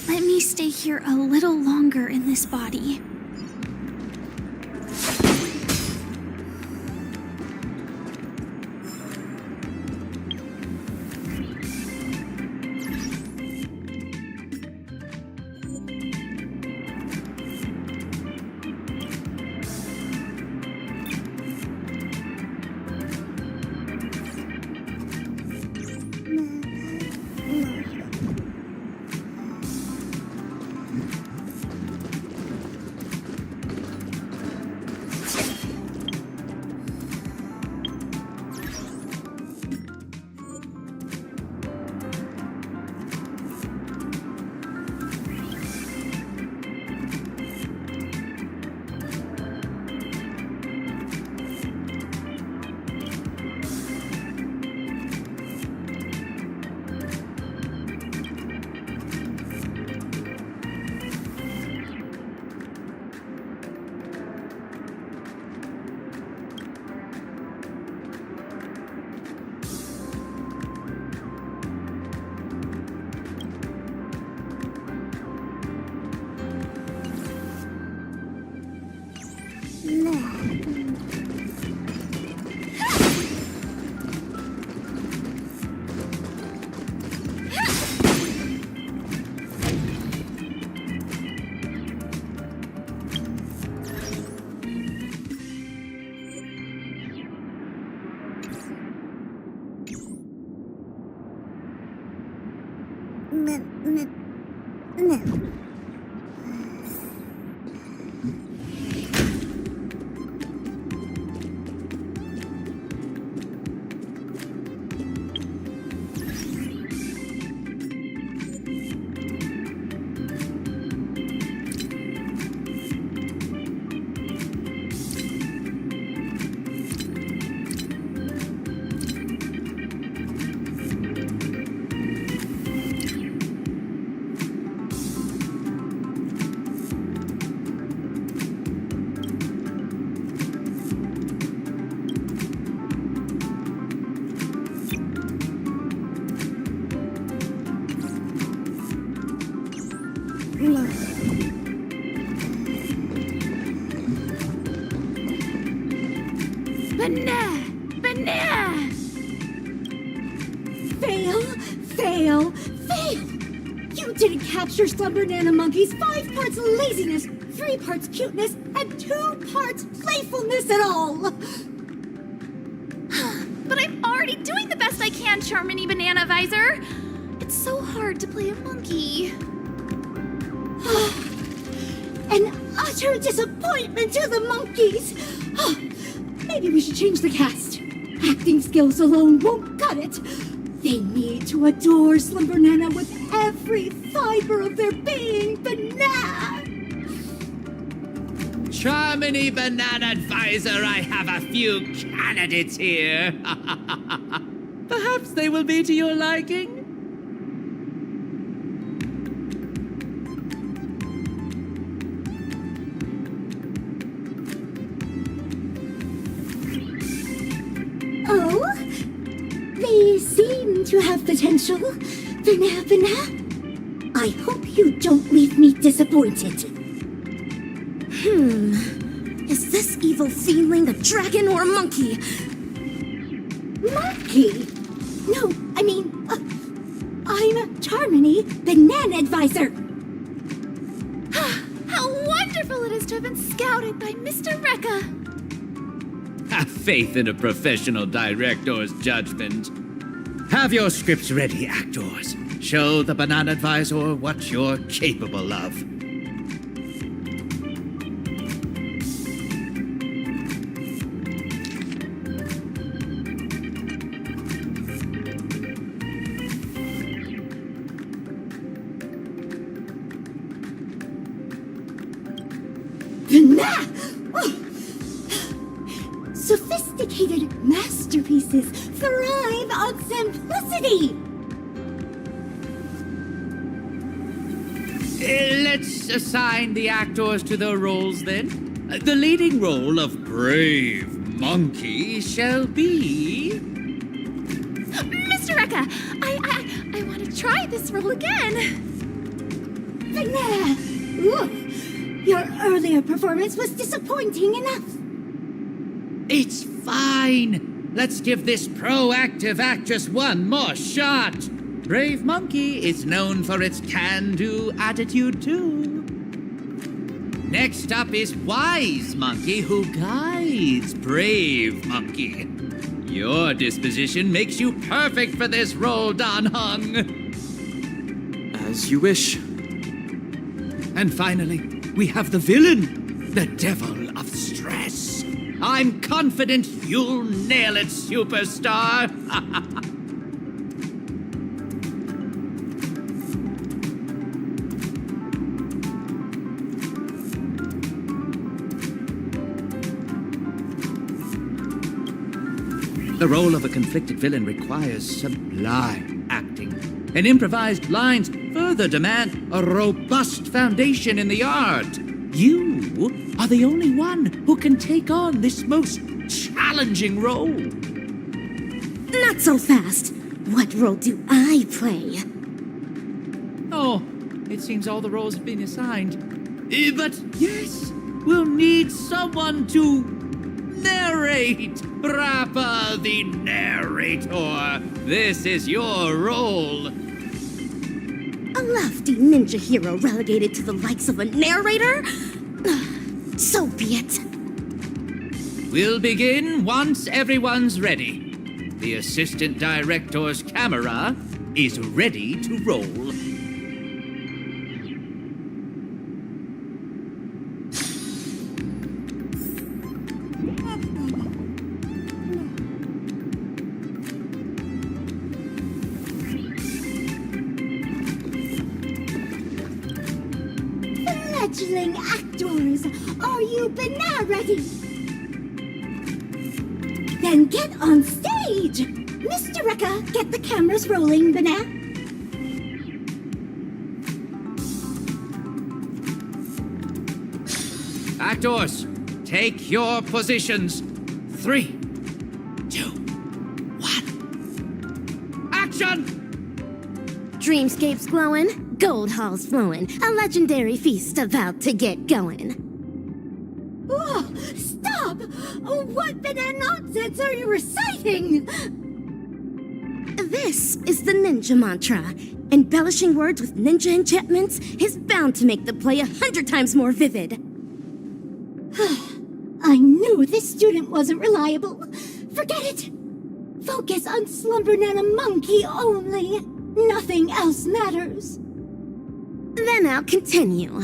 Let me stay here a little longer in this body. Banana! Fail! Fail! Fail! You didn't capture Slumber Nana Monkey's 5 parts laziness, 3 parts cuteness, and 2 parts playfulness at all! But I'm already doing the best I can, Charmony Banana Visor. It's so hard to play a monkey. An utter disappointment to the monkeys! Maybe we should change the cast. Acting skills alone won't cut it. They need to adore Slumber Nana with every fiber of their being. Banana! Charmony Banana Advisor, I have a few candidates here. Perhaps they will be to your liking? Oh? They seem to have potential. Banana. I hope you don't leave me disappointed. Is this evil fiendling a dragon or a monkey? Monkey? No, I mean, I'm Charmony, Banana Advisor. How wonderful it is to have been scouted by Mr. Rekka. Have faith in a professional director's judgment. Have your scripts ready, actors. Show the Banana Advisor what you're capable of. Sophisticated masterpieces thrive on simplicity! let's assign the actors to their roles then. The leading role of Brave Monkey shall be... Mr. Rekka, I want to try this role again. Banana! Look! Your earlier performance was disappointing enough. It's fine. Let's give this proactive actress one more shot. Brave Monkey is known for its can-do attitude, too. Next up is Wise Monkey, who guides Brave Monkey. Your disposition makes you perfect for this role, Dan Hung. As you wish. And finally, we have the villain, the Devil of Stress. I'm confident you'll nail it, superstar. The role of a conflicted villain requires sublime acting, and improvised lines further demand a robust foundation in the art. You are the only one who can take on this most challenging role. Not so fast. What role do I play? Oh, it seems all the roles have been assigned. But yes, we'll need someone to narrate. Rappa the narrator. This is your role. A lofty ninja hero relegated to the likes of a narrator? So be it. We'll begin once everyone's ready. The assistant director's camera is ready to roll. Fledgling actors, are you banana ready? Then get on stage! Mr. Rekka, get the cameras rolling, banana. Actors, take your positions. 3, 2, 1. Action! Dreamscapes glowing, gold halls flowing, a legendary feast about to get going. Oh, stop! What banana nonsense are you reciting? This is the ninja mantra. Embellishing words with ninja enchantments is bound to make the play 100 times more vivid. I knew this student wasn't reliable. Forget it. Focus on Slumber Nana Monkey only. Nothing else matters. Then I'll continue.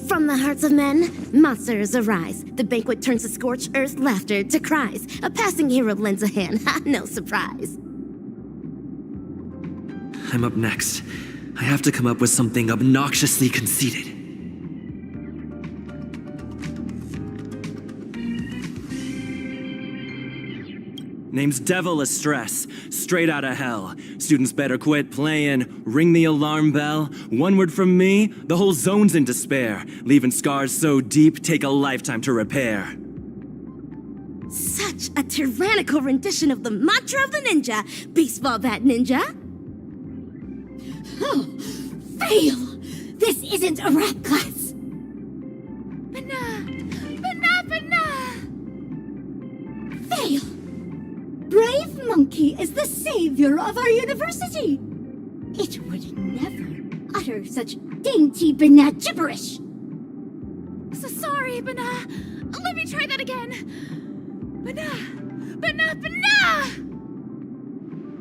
From the hearts of men, monsters arise. The banquet turns to scorched earth, laughter to cries. A passing hero lends a hand, no surprise. I'm up next. I have to come up with something obnoxiously conceited. Name's Devil of Stress, straight out of hell. Students better quit playing, ring the alarm bell. One word from me, the whole zone's in despair. Leaving scars so deep, take a lifetime to repair. Such a tyrannical rendition of the mantra of the ninja. Baseball bat ninja. Oh, fail! This isn't a rap class. Fail! Brave Monkey is the savior of our university. It would never utter such dainty banana gibberish. So sorry, Bana. Let me try that again. Bana.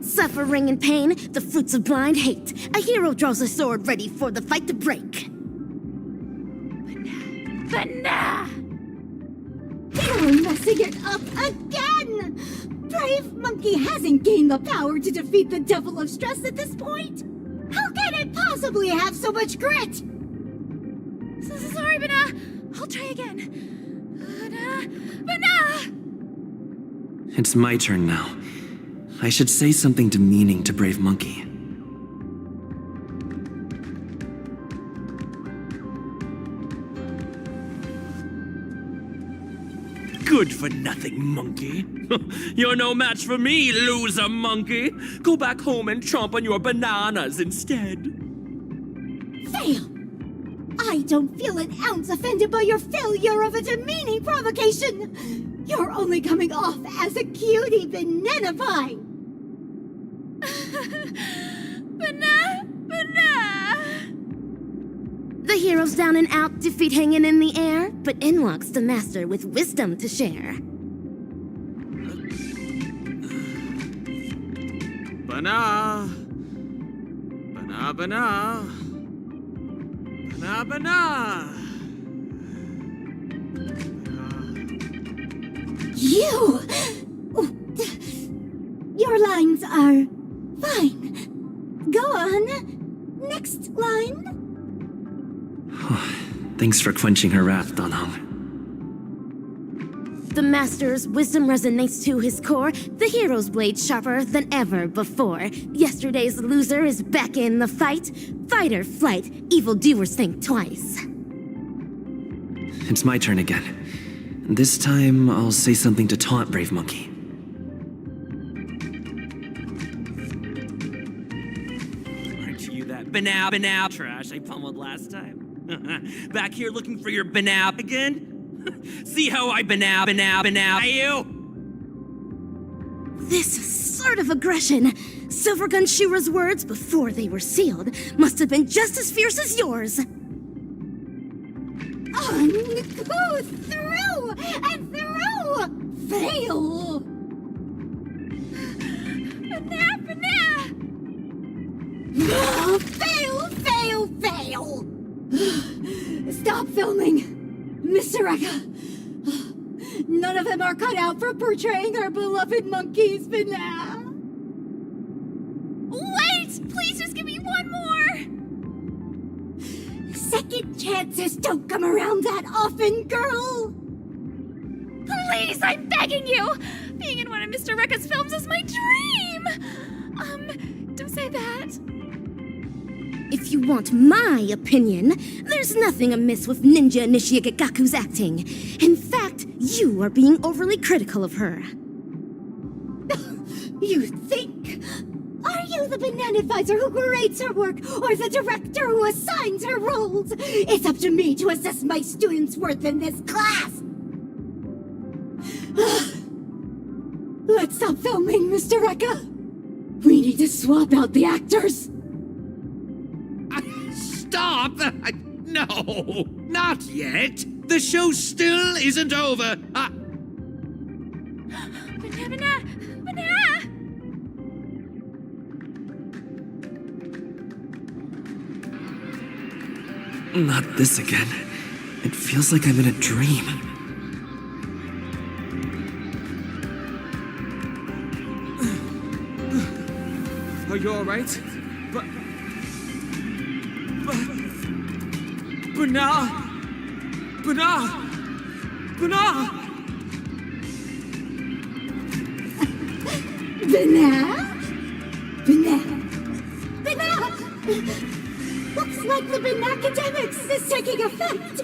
Suffering and pain, the fruits of blind hate. A hero draws a sword ready for the fight to break. Bana. You're messing it up again! Brave Monkey hasn't gained the power to defeat the Devil of Stress at this point. How can it possibly have so much grit? So sorry, Bana. I'll try again. Bana. It's my turn now. I should say something demeaning to Brave Monkey. good for nothing monkey. You're no match for me, loser monkey. Go back home and chomp on your bananas instead. Fail! I don't feel an ounce offended by your failure of a demeaning provocation! You're only coming off as a cutie banana pie! The heroes down and out, defeat hanging in the air, but in walks the master with wisdom to share. Bana. Bana, bana. Bana, bana. You! Your lines are fine. Go on. Next line. Thanks for quenching her wrath, Donhong. The master's wisdom resonates to his core, the hero's blade sharper than ever before. Yesterday's loser is back in the fight. Fight or flight, evildoers think twice. It's my turn again. This time, I'll say something to taunt Brave Monkey. Aren't you that banana trash I pummeled last time? Back here looking for your banana again? See how I banana you? This sort of aggression, Silvergun Shura's words before they were sealed, must have been just as fierce as yours. Go through and through! Fail! Fail, fail, fail! Stop filming! Mr. Eka! None of them are cut out for portraying our beloved monkeys, Banana! Wait! Please just give me one more! Second chances don't come around that often, girl! Please, I'm begging you! Being in one of Mr. Rekka's films is my dream! Don't say that. If you want my opinion, there's nothing amiss with Ninja Nishigagaku's acting. In fact, you are being overly critical of her. You think? Are you the banana advisor who grades her work, or the director who assigns her roles? It's up to me to assess my students' worth in this class! Let's stop filming, Mr. Eka! We need to swap out the actors! Stop! No, not yet. The show still isn't over. Banana! Not this again. It feels like I'm in a dream. Are you alright? Banana! Looks like the Banacademics is taking effect!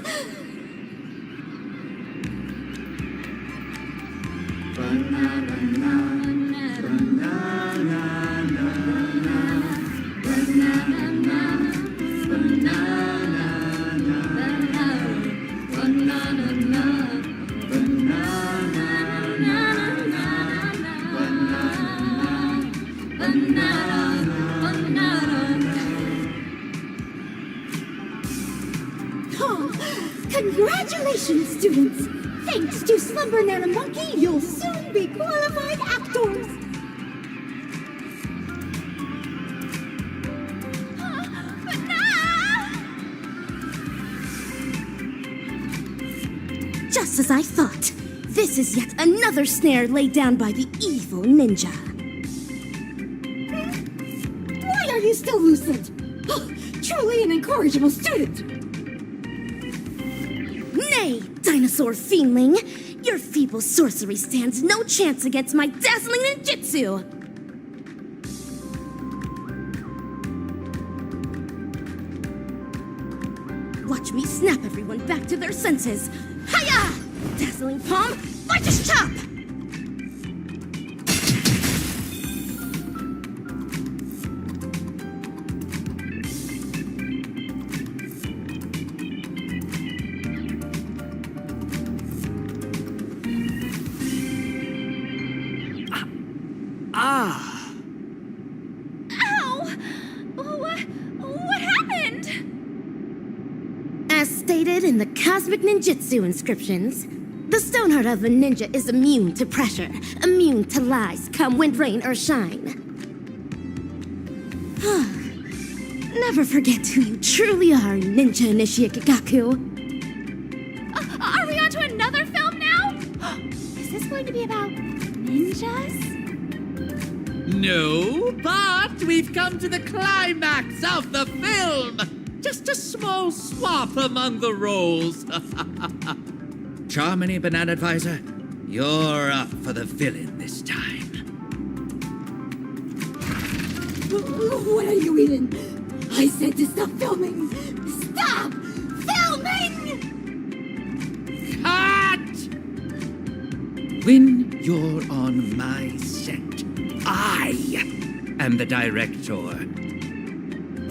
Congratulations, students! Thanks to Slumber Nana Monkey, you'll soon be qualified actors! Just as I thought. This is yet another snare laid down by the evil ninja. Why are you still lucid? Truly an incorrigible student! Nay, dinosaur fiendling! Your feeble sorcery stands no chance against my dazzling ninjutsu! Watch me snap everyone back to their senses! Hiya! Dazzling palm, Fighter's chop! Ah! Ow! What happened? As stated in the Cosmic Ninjutsu inscriptions, the Stoneheart of a ninja is immune to pressure, immune to lies, come wind, rain, or shine. Never forget who you truly are, Ninja Initiate Kagaku. Are we on to another film now? Is this going to be about ninjas? No, but we've come to the climax of the film! Just a small swap among the roles. Charmony, Banana Advisor, you're up for the villain this time. What are you even? I said to stop filming! Stop! Filming! Cut! When you're on my set, I am the director.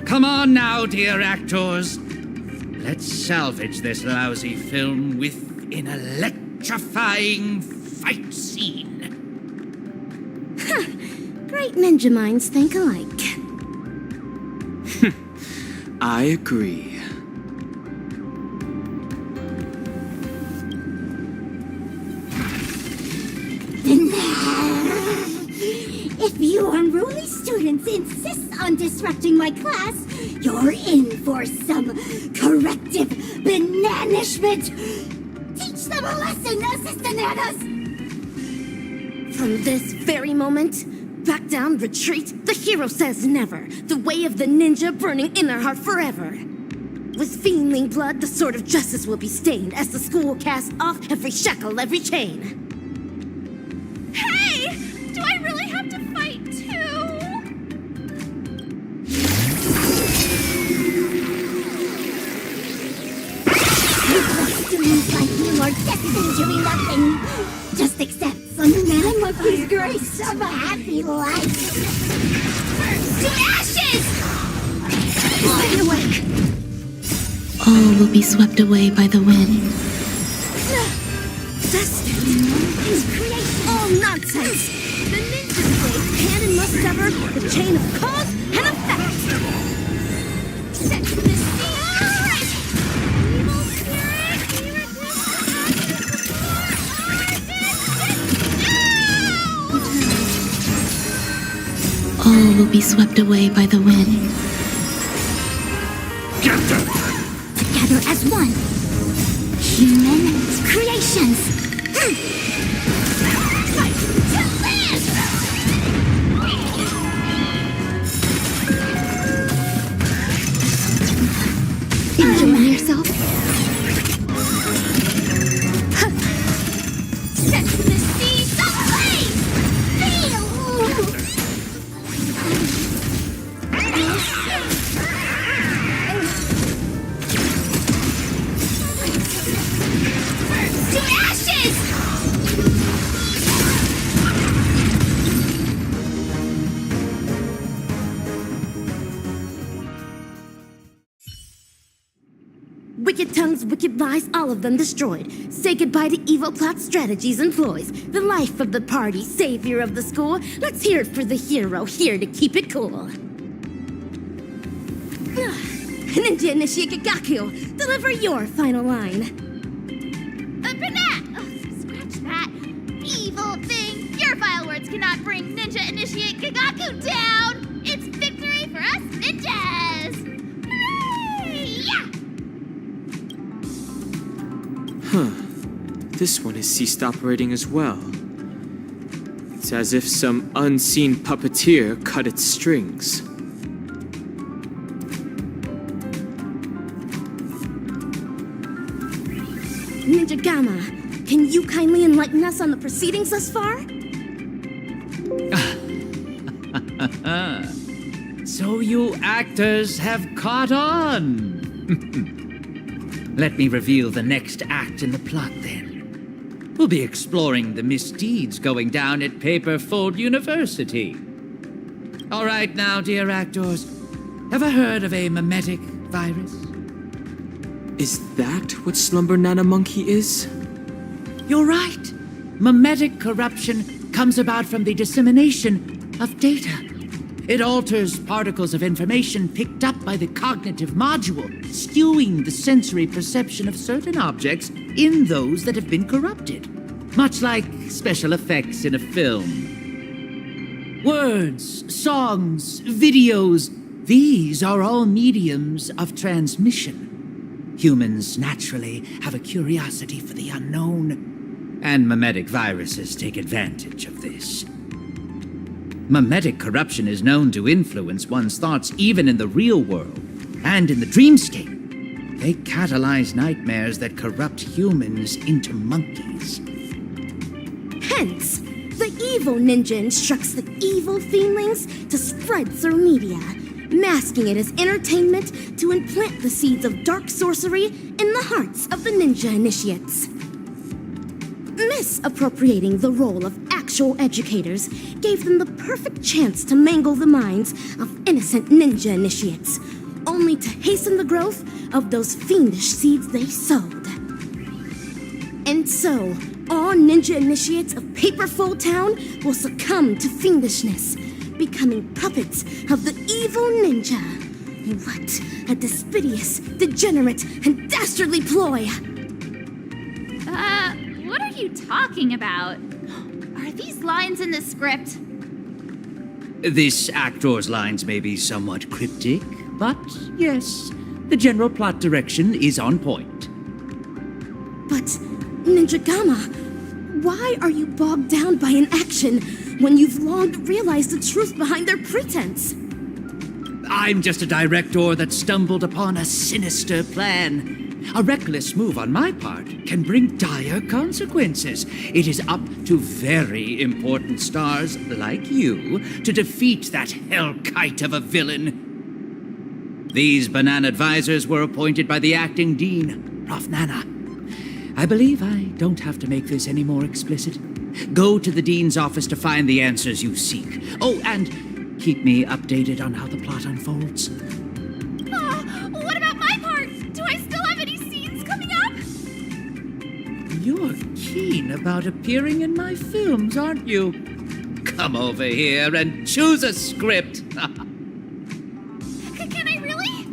Come on now, dear actors. Let's salvage this lousy film with an electrifying fight scene. Great ninja minds think alike. I agree. If you unruly students insist on disrupting my class, you're in for some corrective bananishment. Teach them a lesson, assistananas! From this very moment, back down, retreat, the hero says never. The way of the ninja burning in their heart forever. With fiendling blood, the sword of justice will be stained as the school casts off every shackle, every chain. Hey! Do I really have to fight too? Students like you are destined to be nothing. Just accept some monkey's grace of a happy life. To ashes! Stay awake. All will be swept away by the wind. Destined is creation. All nonsense. The ninja's blade can and must sever the chain of cause and effect. Set to the sea! Evil spirit, be All will be swept away by the wind. Together as one. Human creations. Fight to land! Enjoying yourself? Set to the sea! Ablaze! To ashes! Wicked tongues, wicked lies, all of them destroyed. Say goodbye to evil plot strategies and ploys. The life of the party, savior of the school. Let's hear it for the hero, here to keep it cool. Ninja Initiate Kagaku, deliver your final line. Banat! Scratch that. Evil thing! Your vile words cannot bring Ninja Initiate Kagaku down! It's victory for us ninjas! Hooray! Yeah! This one has ceased operating as well. It's as if some unseen puppeteer cut its strings. Ninja Gamma, can you kindly enlighten us on the proceedings thus far? So you actors have caught on. Let me reveal the next act in the plot then. We'll be exploring the misdeeds going down at Paperfold University. All right now, dear actors. Ever heard of a mimetic virus? Is that what Slumber Nana Monkey is? You're right. Mimetic corruption comes about from the dissemination of data. It alters particles of information picked up by the cognitive module, skewing the sensory perception of certain objects in those that have been corrupted. Much like special effects in a film. Words, songs, videos, these are all mediums of transmission. Humans naturally have a curiosity for the unknown, and mimetic viruses take advantage of this. Mimetic corruption is known to influence one's thoughts even in the real world and in the dreamscape. They catalyze nightmares that corrupt humans into monkeys. Hence, the evil ninja instructs the evil fiendlings to spread through media, masking it as entertainment to implant the seeds of dark sorcery in the hearts of the ninja initiates. Misappropriating the role of actual educators gave them the perfect chance to mangle the minds of innocent ninja initiates, only to hasten the growth of those fiendish seeds they sowed. And so, all ninja initiates of Paperfold Town will succumb to fiendishness, becoming puppets of the evil ninja. What a despicable, degenerate, and dastardly ploy! What are you talking about? Are these lines in the script? This actor's lines may be somewhat cryptic, but yes, the general plot direction is on point. But, Ninja Gama, why are you bogged down by an action when you've long realized the truth behind their pretense? I'm just a director that stumbled upon a sinister plan. A reckless move on my part can bring dire consequences. It is up to very important stars like you to defeat that hellkite of a villain. These banana advisors were appointed by the acting dean, Prof. Nana. I believe I don't have to make this any more explicit. Go to the dean's office to find the answers you seek. Oh, and keep me updated on how the plot unfolds. What about my part? Do I still have any scenes coming up? You're keen about appearing in my films, aren't you? Come over here and choose a script. Can I really?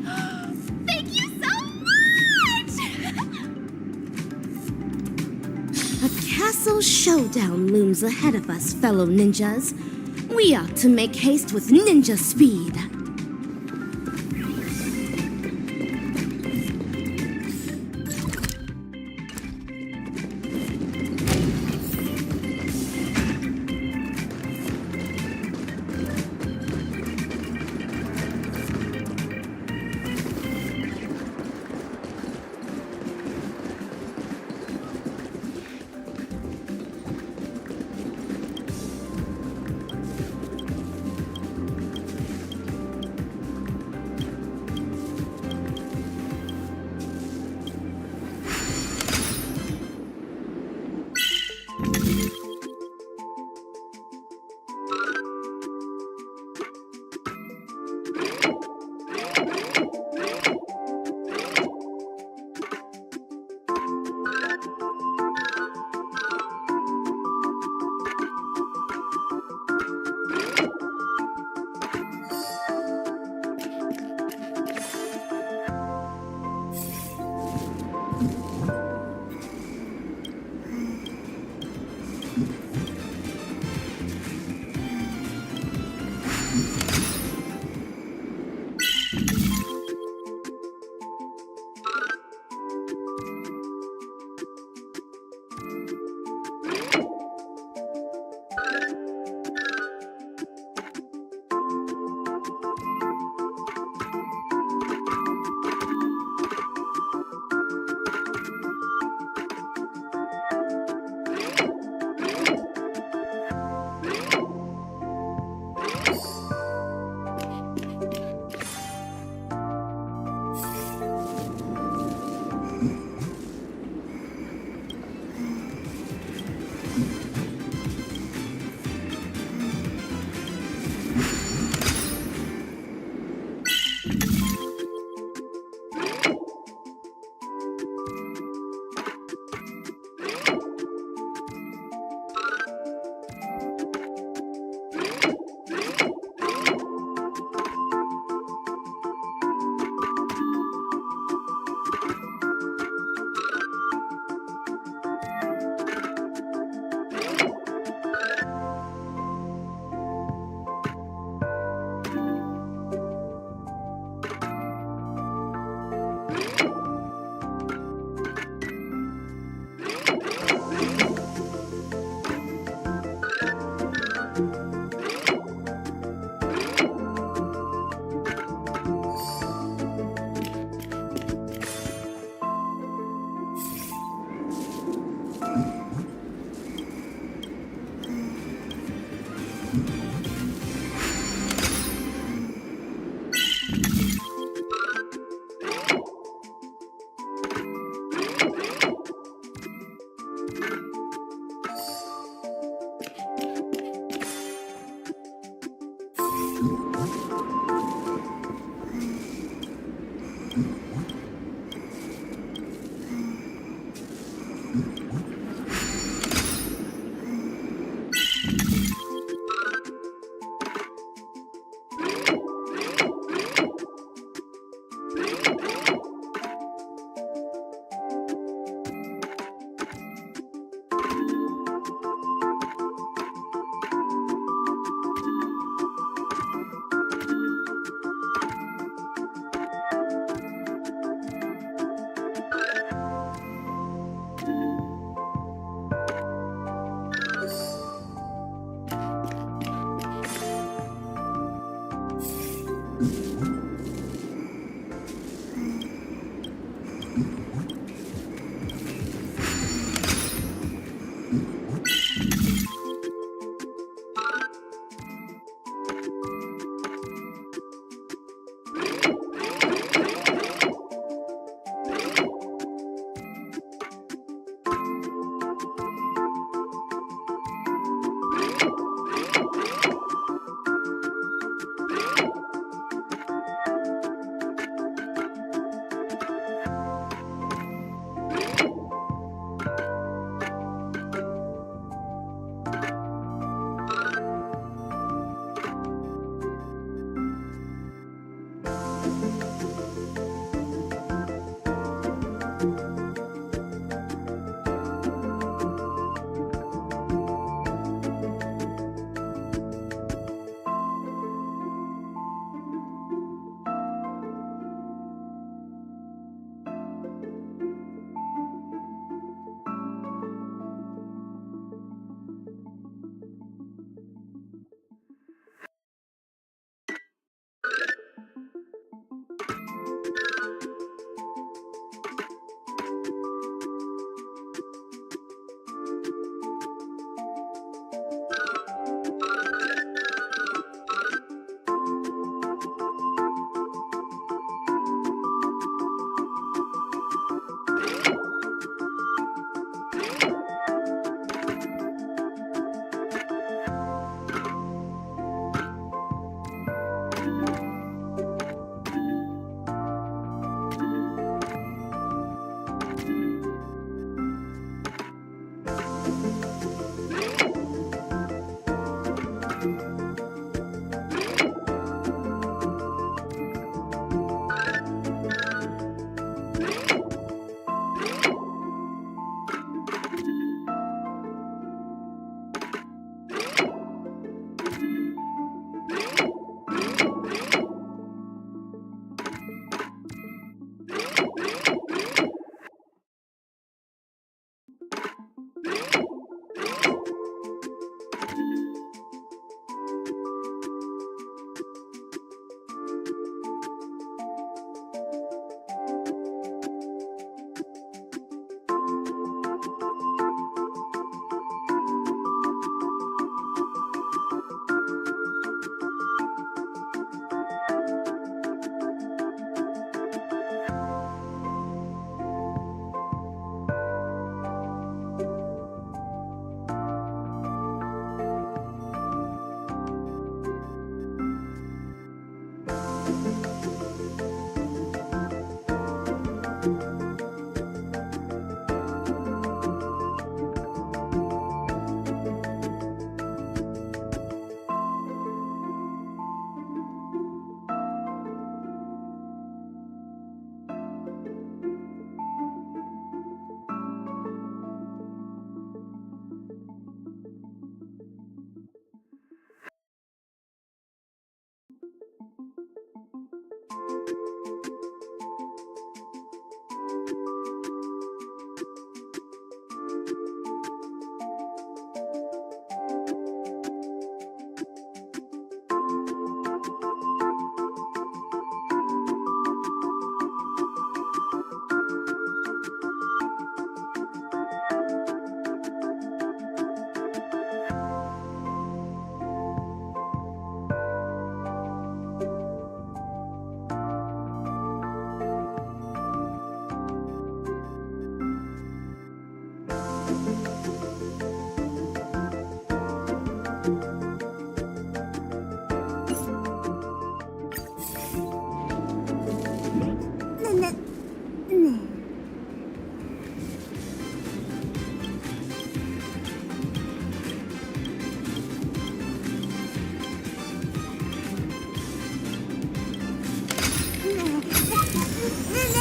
Thank you so much! A castle showdown looms ahead of us, fellow ninjas. We ought to make haste with ninja speed.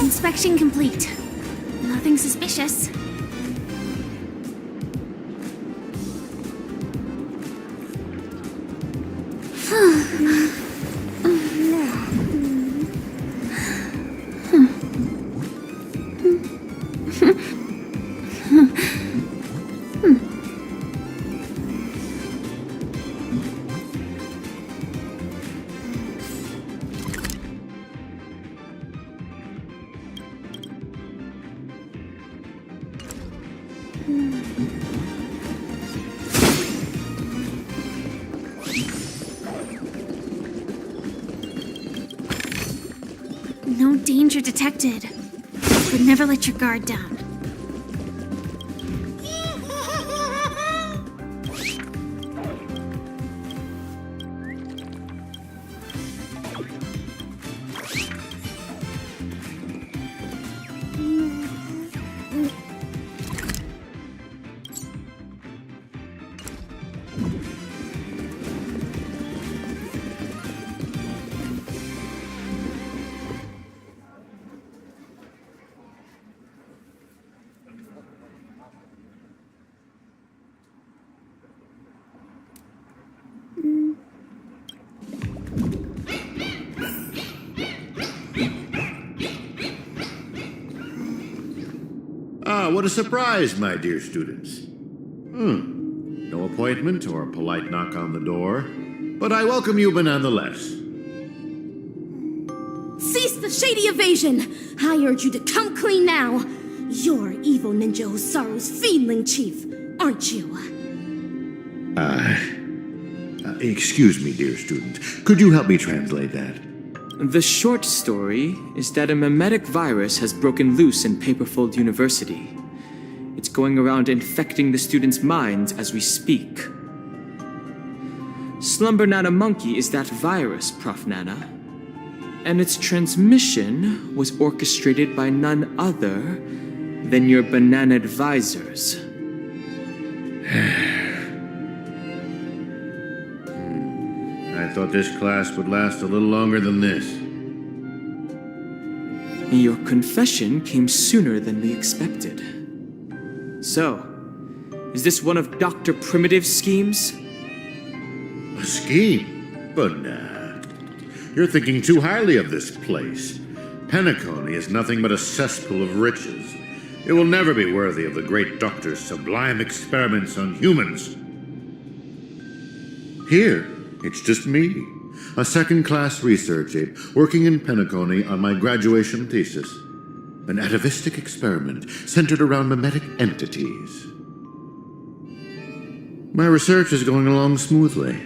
Inspection complete. Nothing suspicious. No danger detected, but never let your guard down. Ah, what a surprise, my dear students. No appointment or polite knock on the door, but I welcome you nonetheless. Cease the shady evasion! I urge you to come clean now! You're evil ninja Osaru's fiendling chief, aren't you? Excuse me, dear student. Could you help me translate that? The short story is that a mimetic virus has broken loose in Paperfold University. It's going around infecting the students' minds as we speak. Slumber Nana Monkey is that virus, Prof. Nana. And its transmission was orchestrated by none other than your banana advisors. I thought this class would last a little longer than this. Your confession came sooner than we expected. So, is this one of Dr. Primitive's schemes? A scheme? But nah. You're thinking too highly of this place. Penacony is nothing but a cesspool of riches. It will never be worthy of the great doctor's sublime experiments on humans. Here, it's just me, a second-class research aide working in Penacony on my graduation thesis. An atavistic experiment centered around mimetic entities. My research is going along smoothly.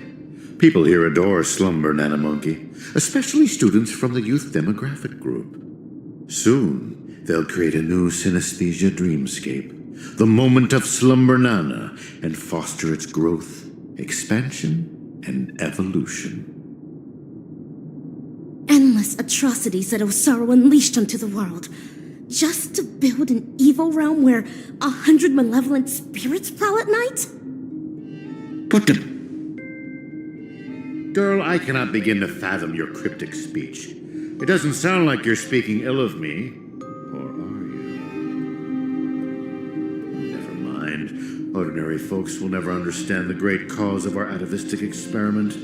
People here adore Slumber Nana Monkey, especially students from the youth demographic group. Soon, they'll create a new synesthesia dreamscape, the moment of Slumber Nana, and foster its growth, expansion, and evolution. Endless atrocities that Osaru unleashed onto the world. Just to build an evil realm where 100 malevolent spirits prowl at night? Put them. Girl, I cannot begin to fathom your cryptic speech. It doesn't sound like you're speaking ill of me. Or are you? Never mind. Ordinary folks will never understand the great cause of our atavistic experiment.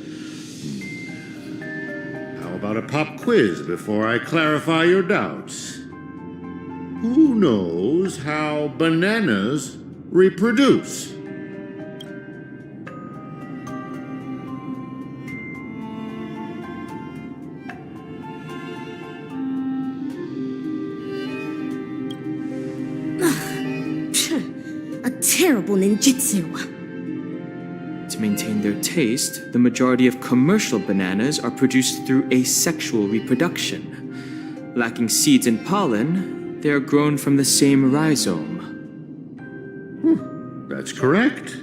How about a pop quiz before I clarify your doubts? Who knows how bananas reproduce? A terrible ninjutsu. To maintain their taste, the majority of commercial bananas are produced through asexual reproduction. Lacking seeds and pollen, they are grown from the same rhizome. That's correct.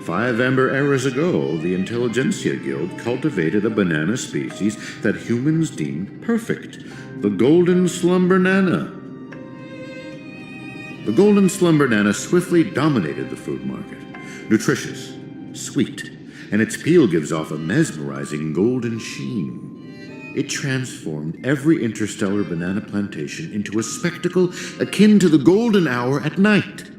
5 Amber Eras ago, the Intelligentsia Guild cultivated a banana species that humans deemed perfect, the Golden Slumber-nana. The Golden Slumber-nana swiftly dominated the food market. Nutritious, sweet, and its peel gives off a mesmerizing golden sheen. It transformed every interstellar banana plantation into a spectacle akin to the golden hour at night.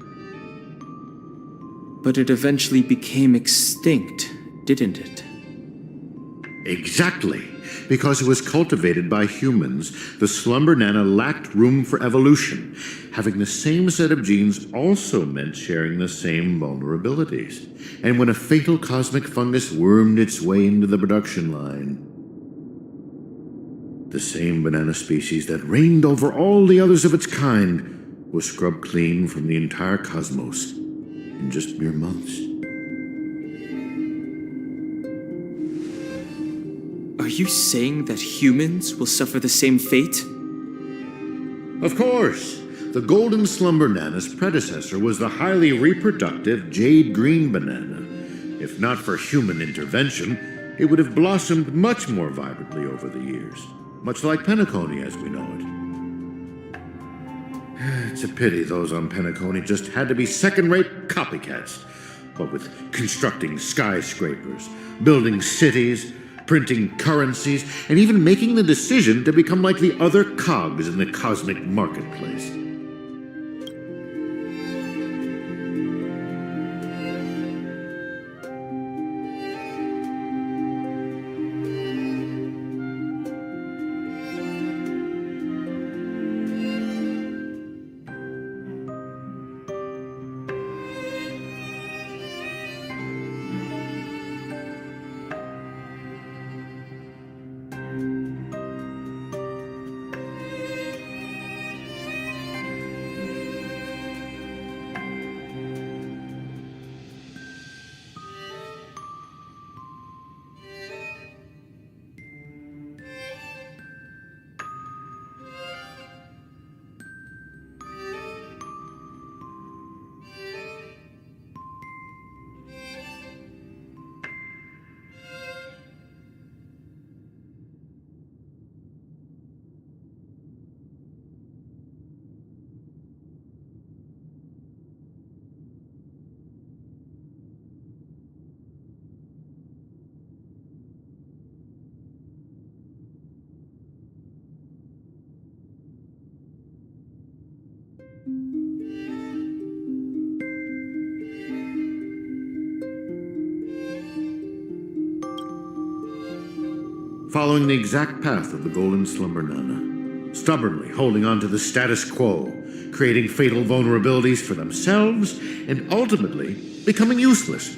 But it eventually became extinct, didn't it? Exactly. Because it was cultivated by humans, the Slumber-nana lacked room for evolution. Having the same set of genes also meant sharing the same vulnerabilities. And when a fatal cosmic fungus wormed its way into the production line, the same banana species that reigned over all the others of its kind was scrubbed clean from the entire cosmos in just mere months. Are you saying that humans will suffer the same fate? Of course. The Golden Slumber-nana's predecessor was the highly reproductive Jade Green banana. If not for human intervention, it would have blossomed much more vibrantly over the years, much like Penacony as we know it. It's a pity those on Penacony just had to be second-rate copycats. What with constructing skyscrapers, building cities, printing currencies, and even making the decision to become like the other cogs in the cosmic marketplace. Following the exact path of the Golden Slumber-nana, stubbornly holding on to the status quo, creating fatal vulnerabilities for themselves, and ultimately becoming useless.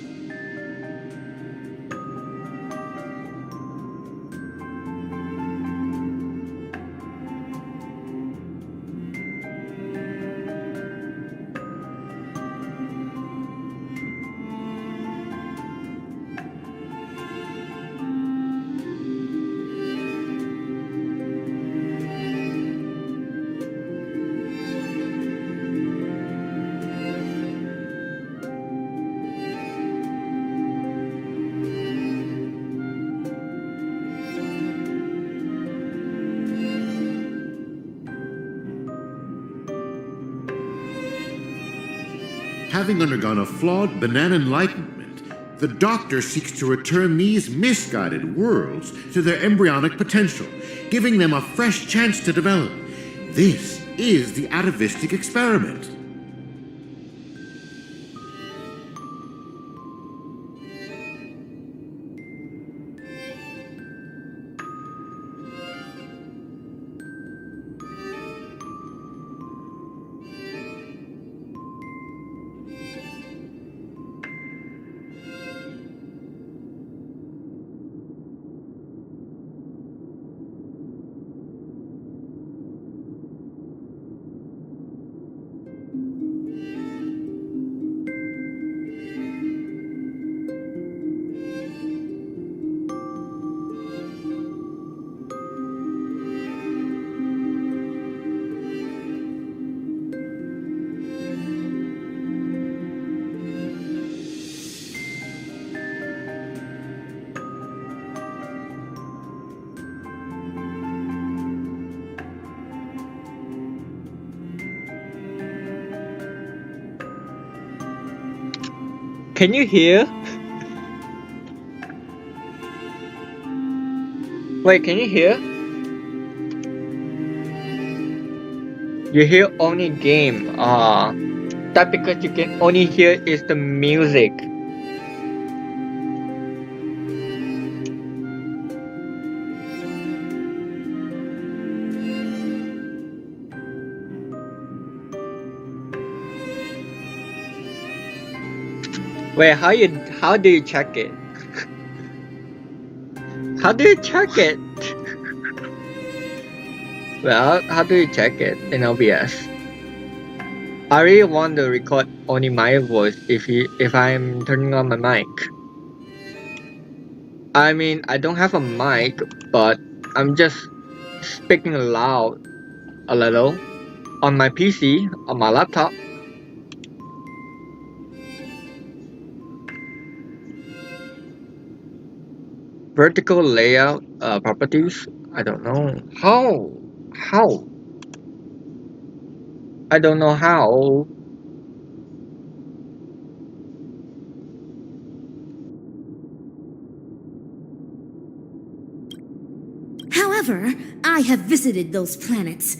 having undergone a flawed banana enlightenment, the Doctor seeks to return these misguided worlds to their embryonic potential, giving them a fresh chance to develop. This is the atavistic experiment. Can you hear? Wait, can you hear? You hear only game. That because you can only hear is the music. Wait, how do you check it? How do you check it? Well, how do you check it in OBS? I really want to record only my voice if I'm turning on my mic. I mean, I don't have a mic, but I'm just speaking loud a little on my PC, on my laptop. Vertical layout properties. I don't know how. I don't know how. However, I have visited those planets.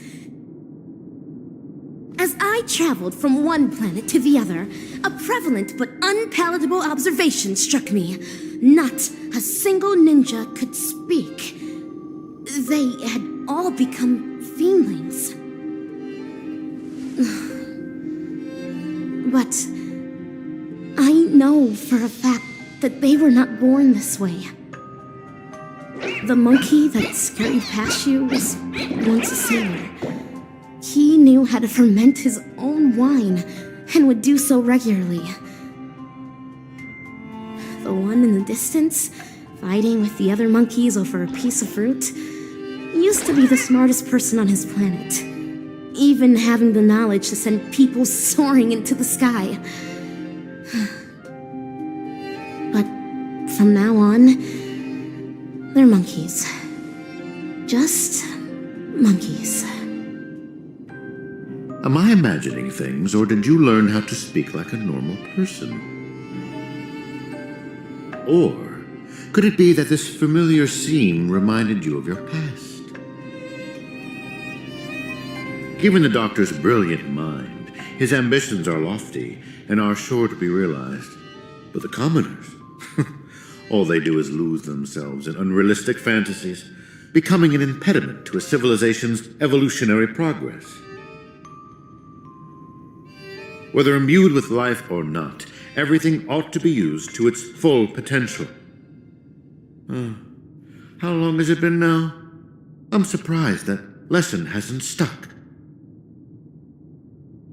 As I traveled from one planet to the other, a prevalent but unpalatable observation struck me. Not a single ninja could speak. They had all become fiendlings. But I know for a fact that they were not born this way. The monkey that scurried past you was once a sailor. He knew how to ferment his own wine and would do so regularly. The one in the distance, fighting with the other monkeys over a piece of fruit, used to be the smartest person on his planet, even having the knowledge to send people soaring into the sky. But from now on, they're monkeys. Just monkeys. Am I imagining things, or did you learn how to speak like a normal person? Or could it be that this familiar scene reminded you of your past? Given the Doctor's brilliant mind, his ambitions are lofty and are sure to be realized. But the commoners, all they do is lose themselves in unrealistic fantasies, becoming an impediment to a civilization's evolutionary progress. Whether imbued with life or not, everything ought to be used to its full potential. How long has it been now? I'm surprised that lesson hasn't stuck.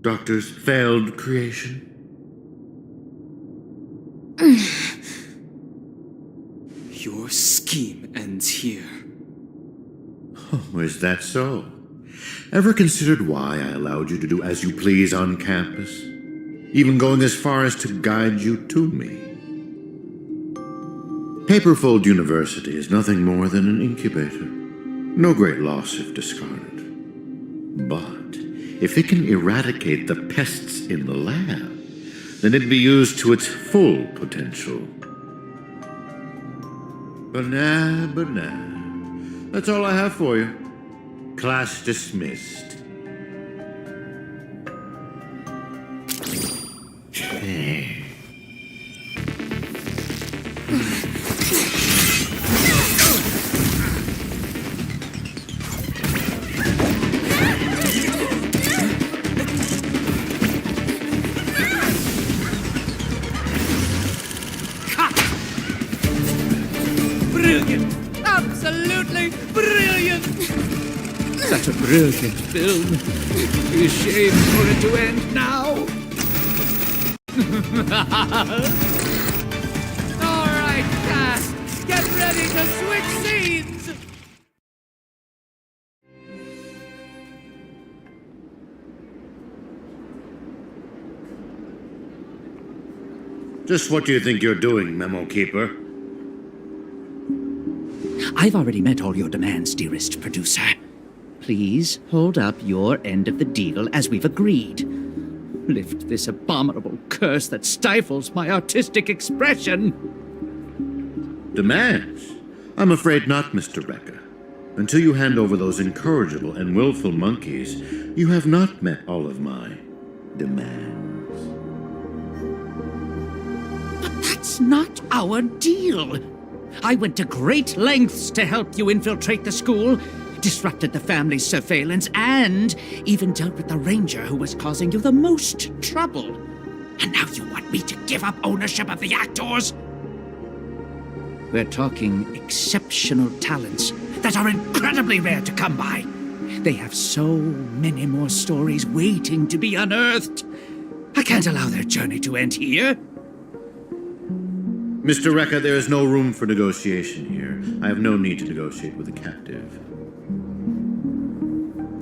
Doctor's failed creation? Your scheme ends here. Oh, is that so? Ever considered why I allowed you to do as you please on campus? Even going as far as to guide you to me? Paperfold University is nothing more than an incubator. No great loss if discarded. But if it can eradicate the pests in the lab, then it'd be used to its full potential. But nah. That's all I have for you. Class dismissed. Brilliant! Absolutely brilliant! Such a brilliant film. It'd be a shame for it to end now. All right, cast, get ready to switch scenes. Just what do you think you're doing, Memo Keeper? I've already met all your demands, dearest producer. Please hold up your end of the deal as we've agreed. Lift this abominable curse that stifles my artistic expression. Demands? I'm afraid not, Mr. Rekka. Until you hand over those incorrigible and willful monkeys, you have not met all of my demands. But that's not our deal. I went to great lengths to help you infiltrate the school, disrupted the family's surveillance, and even dealt with the ranger who was causing you the most trouble. And now you want me to give up ownership of the actors? We're talking exceptional talents that are incredibly rare to come by. They have so many more stories waiting to be unearthed. I can't allow their journey to end here. Mr. Rekka, there is no room for negotiation here. I have no need to negotiate with a captive.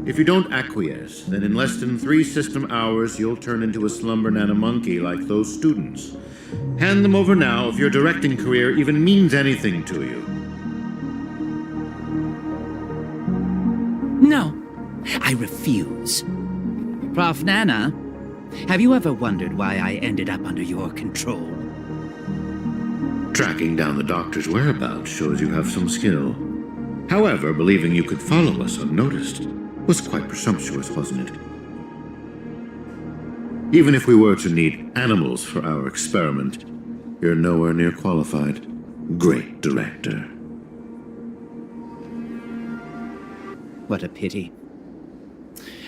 If you don't acquiesce, then in less than 3 system hours, you'll turn into a slumber nana monkey like those students. Hand them over now if your directing career even means anything to you. No, I refuse. Prof. Nana, have you ever wondered why I ended up under your control? Tracking down the doctor's whereabouts shows you have some skill. However, believing you could follow us unnoticed was quite presumptuous, wasn't it? Even if we were to need animals for our experiment, you're nowhere near qualified. Great director. What a pity.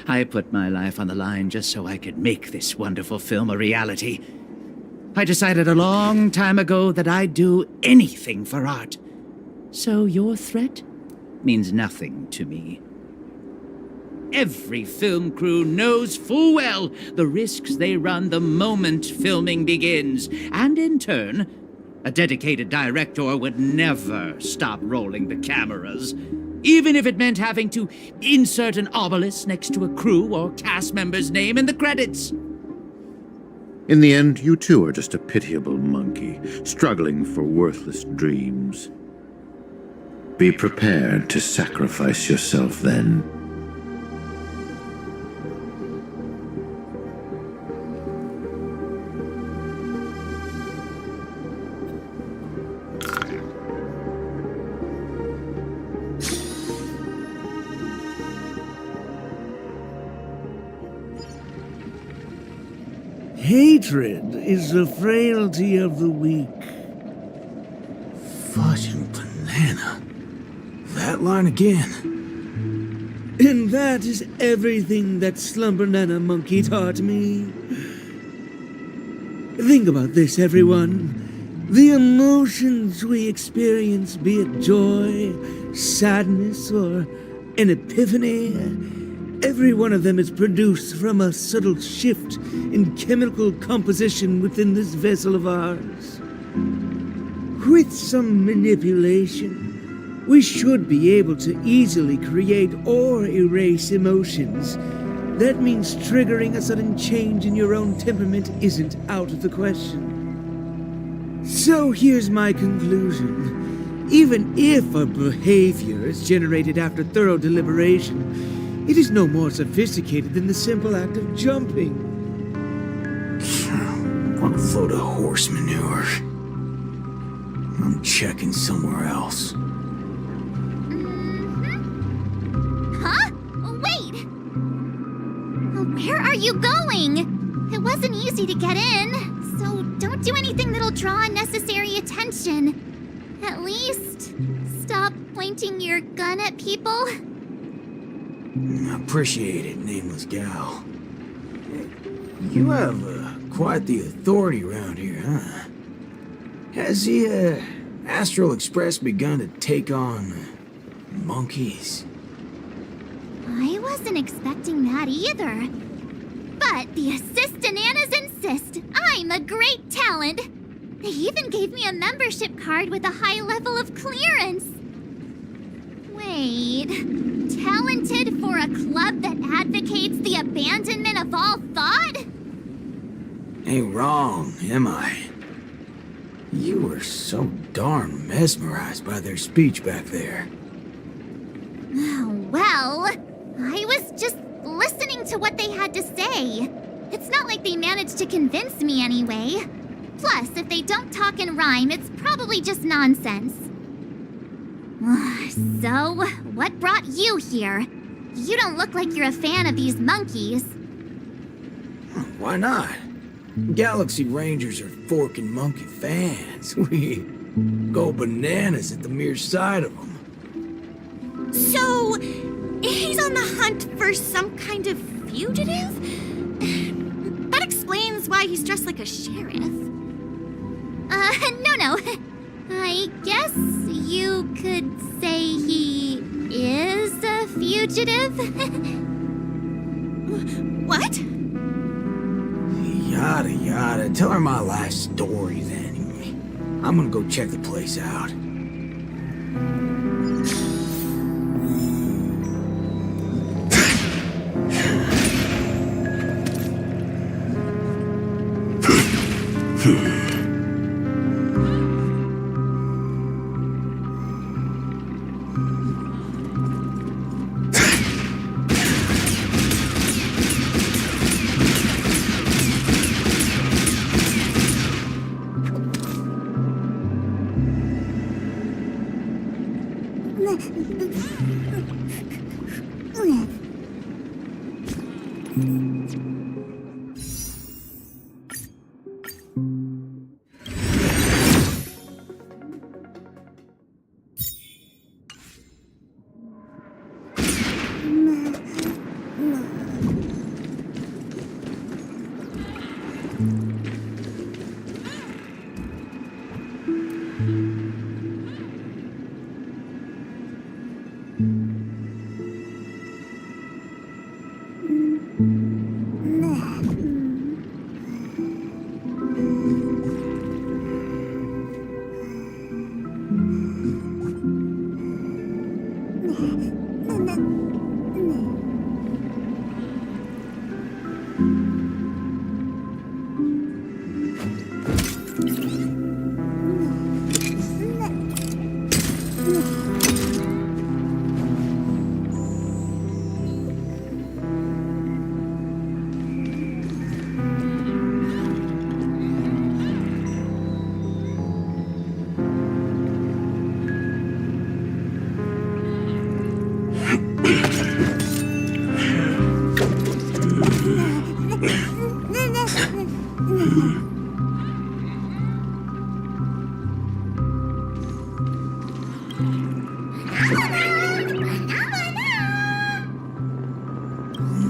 I put my life on the line just so I could make this wonderful film a reality. I decided a long time ago that I'd do anything for art. So your threat means nothing to me. Every film crew knows full well the risks they run the moment filming begins. And in turn, a dedicated director would never stop rolling the cameras, even if it meant having to insert an obelisk next to a crew or cast member's name in the credits. In the end, you too are just a pitiable monkey, struggling for worthless dreams. Be prepared to sacrifice yourself then. Hatred is the frailty of the weak. Fudging banana. That line again. And that is everything that Slumber Nana Monkey taught me. Think about this, everyone. The emotions we experience, be it joy, sadness, or an epiphany, every one of them is produced from a subtle shift in chemical composition within this vessel of ours. With some manipulation, we should be able to easily create or erase emotions. That means triggering a sudden change in your own temperament isn't out of the question. So here's my conclusion. Even if a behavior is generated after thorough deliberation, it is no more sophisticated than the simple act of jumping. Want a load of horse manure. I'm checking somewhere else. Huh? Wait! Where are you going? It wasn't easy to get in, so don't do anything that'll draw unnecessary attention. At least, stop pointing your gun at people. Appreciate it, nameless gal. You have quite the authority around here, huh? Has the Astral Express begun to take on monkeys? I wasn't expecting that either. But the Assistananas insist I'm a great talent. They even gave me a membership card with a high level of clearance. Wait, talented for a club that advocates the abandonment of all thought? Ain't wrong, am I? You were so darn mesmerized by their speech back there. Well, I was just listening to what they had to say. It's not like they managed to convince me anyway. Plus, if they don't talk and rhyme, it's probably just nonsense. So, what brought you here? You don't look like you're a fan of these monkeys. Why not? Galaxy Rangers are forking monkey fans. We go bananas at the mere sight of them. So, he's on the hunt for some kind of fugitive? That explains why he's dressed like a sheriff. No. I guess you could say he is a fugitive. What? Yada yada. Tell her my life story then. I'm gonna go check the place out.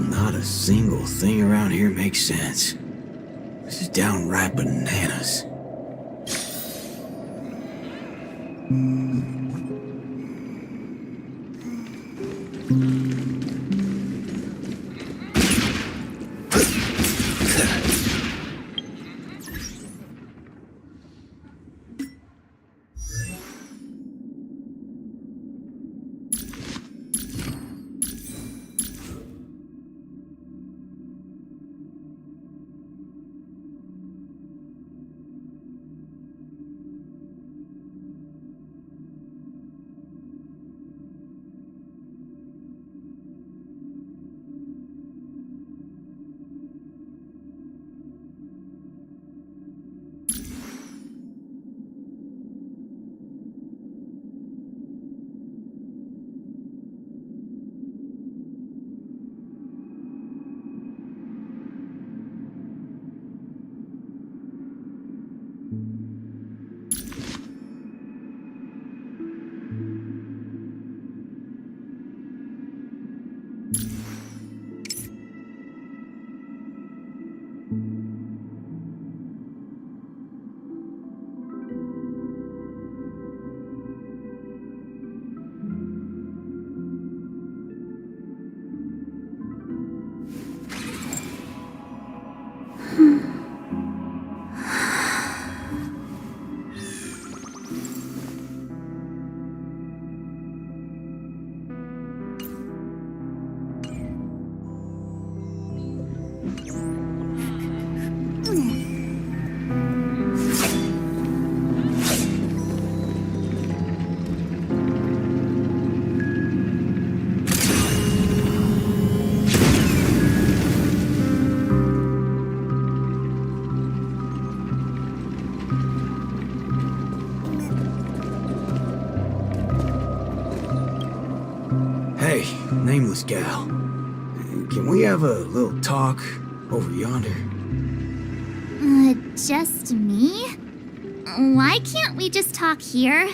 Not a single thing around here makes sense. This is downright bananas. Hey, nameless gal. Can we have a little talk over yonder? Just me? Why can't we just talk here?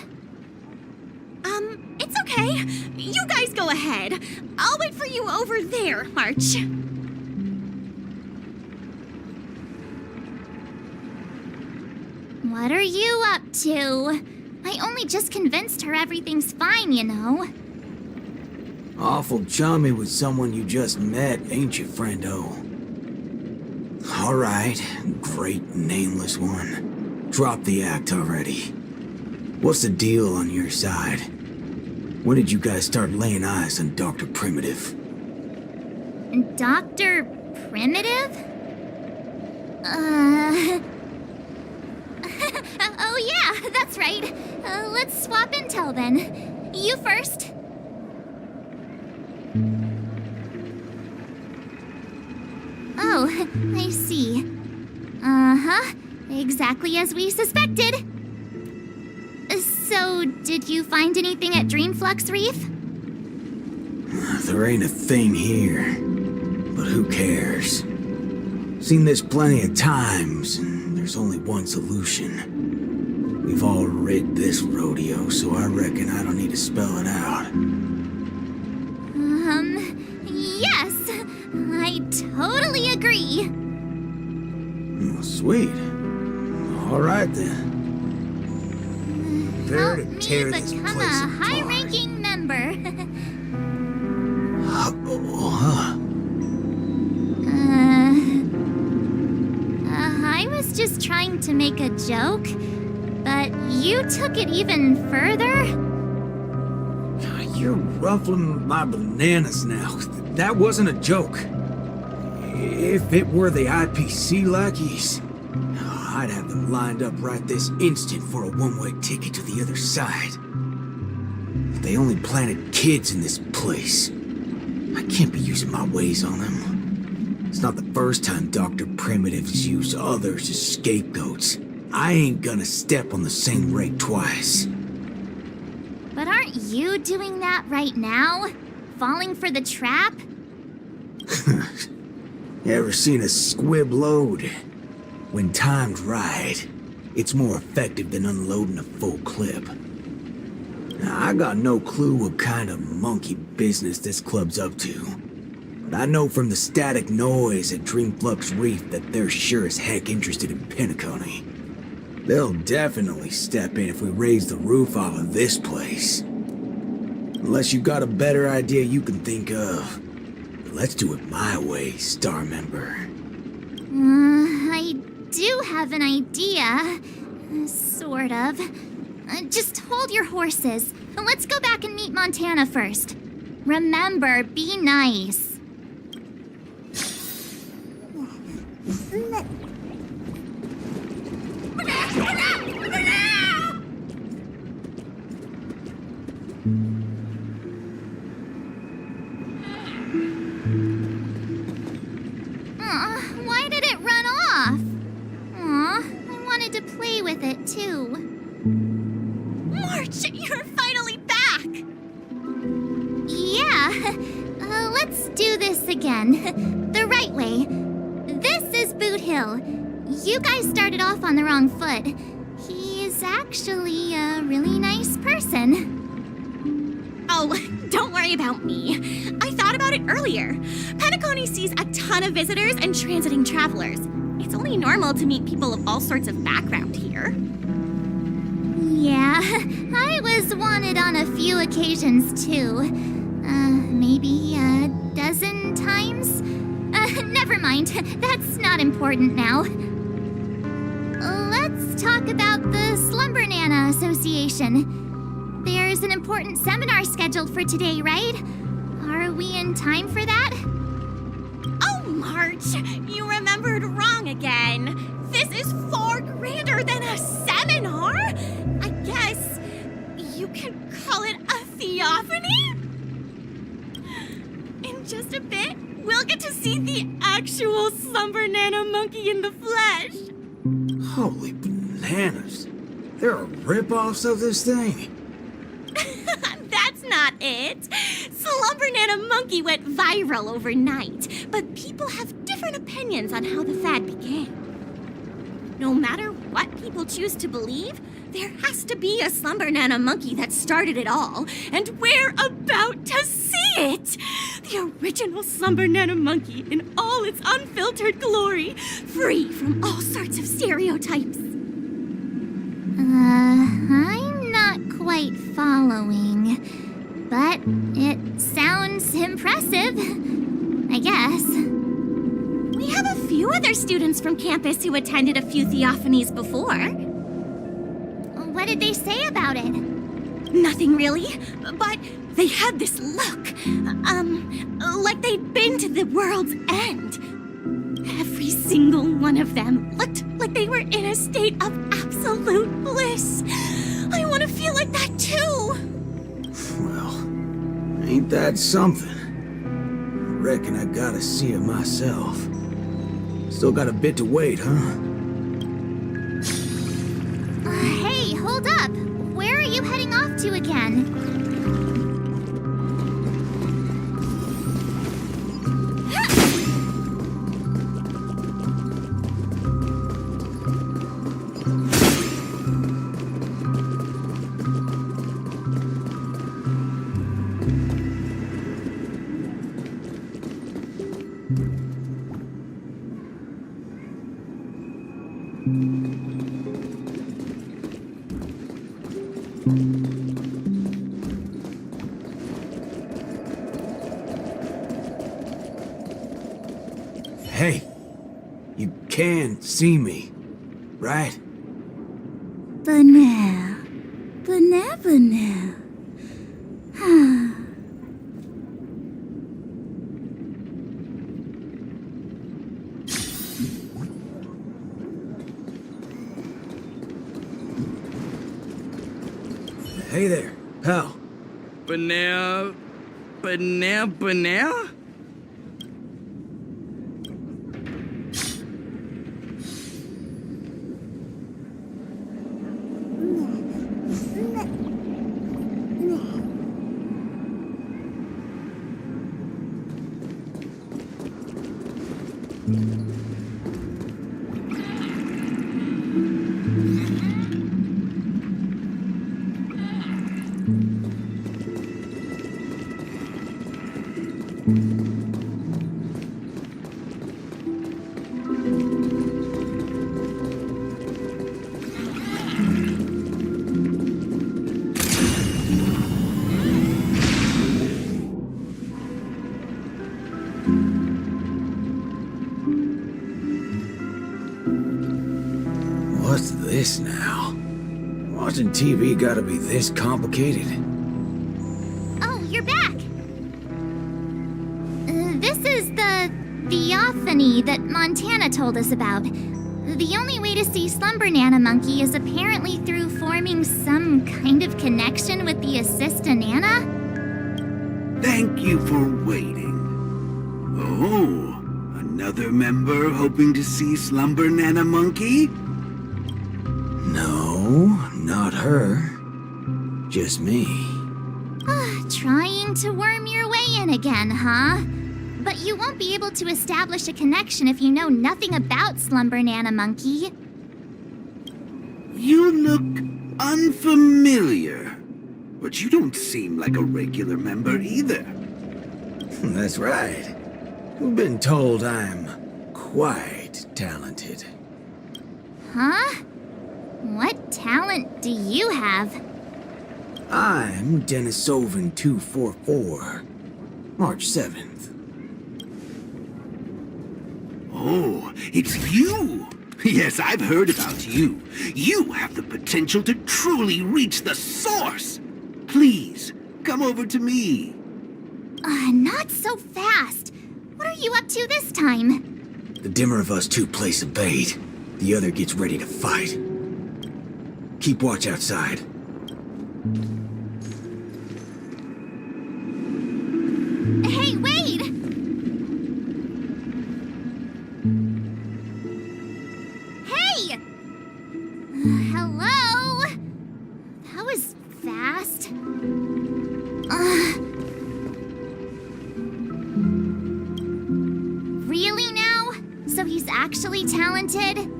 It's okay. You guys go ahead. I'll wait for you over there, March. What are you up to? I only just convinced her everything's fine, you know. Awful chummy with someone you just met, ain't you, friendo? Alright, great nameless one. Drop the act already. What's the deal on your side? When did you guys start laying eyes on Dr. Primitive? Dr. Primitive? Oh yeah, that's right. Let's swap intel then. You first. Oh, I see. Uh-huh. Exactly as we suspected. So, did you find anything at Dreamflux Reef? There ain't a thing here. But who cares? Seen this plenty of times, and there's only one solution. We've all rid this rodeo, so I reckon I don't need to spell it out. Yes. I totally agree. Oh, sweet. All right, then. Help me become a high-ranking member. I was just trying to make a joke, but you took it even further? You're ruffling my bananas now. That wasn't a joke. If it were the IPC lackeys, I'd have them lined up right this instant for a one-way ticket to the other side. If they only planted kids in this place, I can't be using my ways on them. It's not the first time Dr. Primitive's used others as scapegoats. I ain't gonna step on the same rake twice. But aren't you doing that right now? Falling for the trap? Ever seen a squib load? When timed right, it's more effective than unloading a full clip. Now, I got no clue what kind of monkey business this club's up to. But I know from the static noise at Dreamflux Reef that they're sure as heck interested in Penacony. They'll definitely step in if we raise the roof off of this place. Unless you've got a better idea you can think of. But let's do it my way, Star Member. I do have an idea. Sort of. Just hold your horses. Let's go back and meet Montana first. Remember, be nice. Why did it run off? Aw, I wanted to play with it too. March, you're finally back! Yeah, let's do this again. The right way. This is Boot Hill. You guys started off on the wrong foot. He's actually a really nice person. Oh, don't worry about me. I thought about it earlier. Penacony sees a ton of visitors and transiting travelers. It's only normal to meet people of all sorts of background here. Yeah, I was wanted on a few occasions too. Maybe a dozen times? Never mind. mind. That's not important now. Let's talk about the Slumber Nana Association. There's an important seminar scheduled for today, right? Are we in time for that? Oh, March, you remembered wrong again. This is far grander than a seminar. I guess you can call it a theophany? In just a bit, we'll get to see the actual Slumber Nana monkey in the flesh. Holy bananas. There are rip-offs of this thing. That's not it. Slumber Nana monkey went viral overnight, but people have different opinions on how the fad began. No matter what people choose to believe, there has to be a Slumber Nana monkey that started it all, and we're about to see it! The original Slumber Nana monkey in all its unfiltered glory, free from all sorts of stereotypes. I'm not quite following, but it sounds impressive, I guess. We have a few other students from campus who attended a few theophanies before. What did they say about it? Nothing really, but they had this look. Like they'd been to the world's end. Every single one of them looked like they were in a state of absolute bliss. I want to feel like that too. Well, ain't that something? Reckon I gotta see it myself. Still got a bit to wait, huh? Hey, hold up. Where are you heading off to again? Hey, you can see me, right? Banal. Hey there, pal. Banal? What's this now? Watching TV gotta be this complicated? Oh, you're back. This is the theophany that Montana told us about. The only way to see Slumber Nana Monkey is apparently through forming some kind of connection with the Assista Nana? Thank you for waiting. Oh, another member hoping to see Slumber Nana Monkey? No, not her. Just me. Trying to worm your way in again, huh? But you won't be able to establish a connection if you know nothing about Slumber Nana Monkey. You look unfamiliar, but you don't seem like a regular member either. That's right. Been told I'm quite talented. Huh? What talent do you have? I'm Denisovan 244, March 7th. Oh, it's you! Yes, I've heard about you. You have the potential to truly reach the source! Please, come over to me. Not so fast. What are you up to this time? The dimmer of us two plays a bait. The other gets ready to fight. Keep watch outside. Hey, wait! Hey! Hello? That was fast. Really now? So he's actually talented?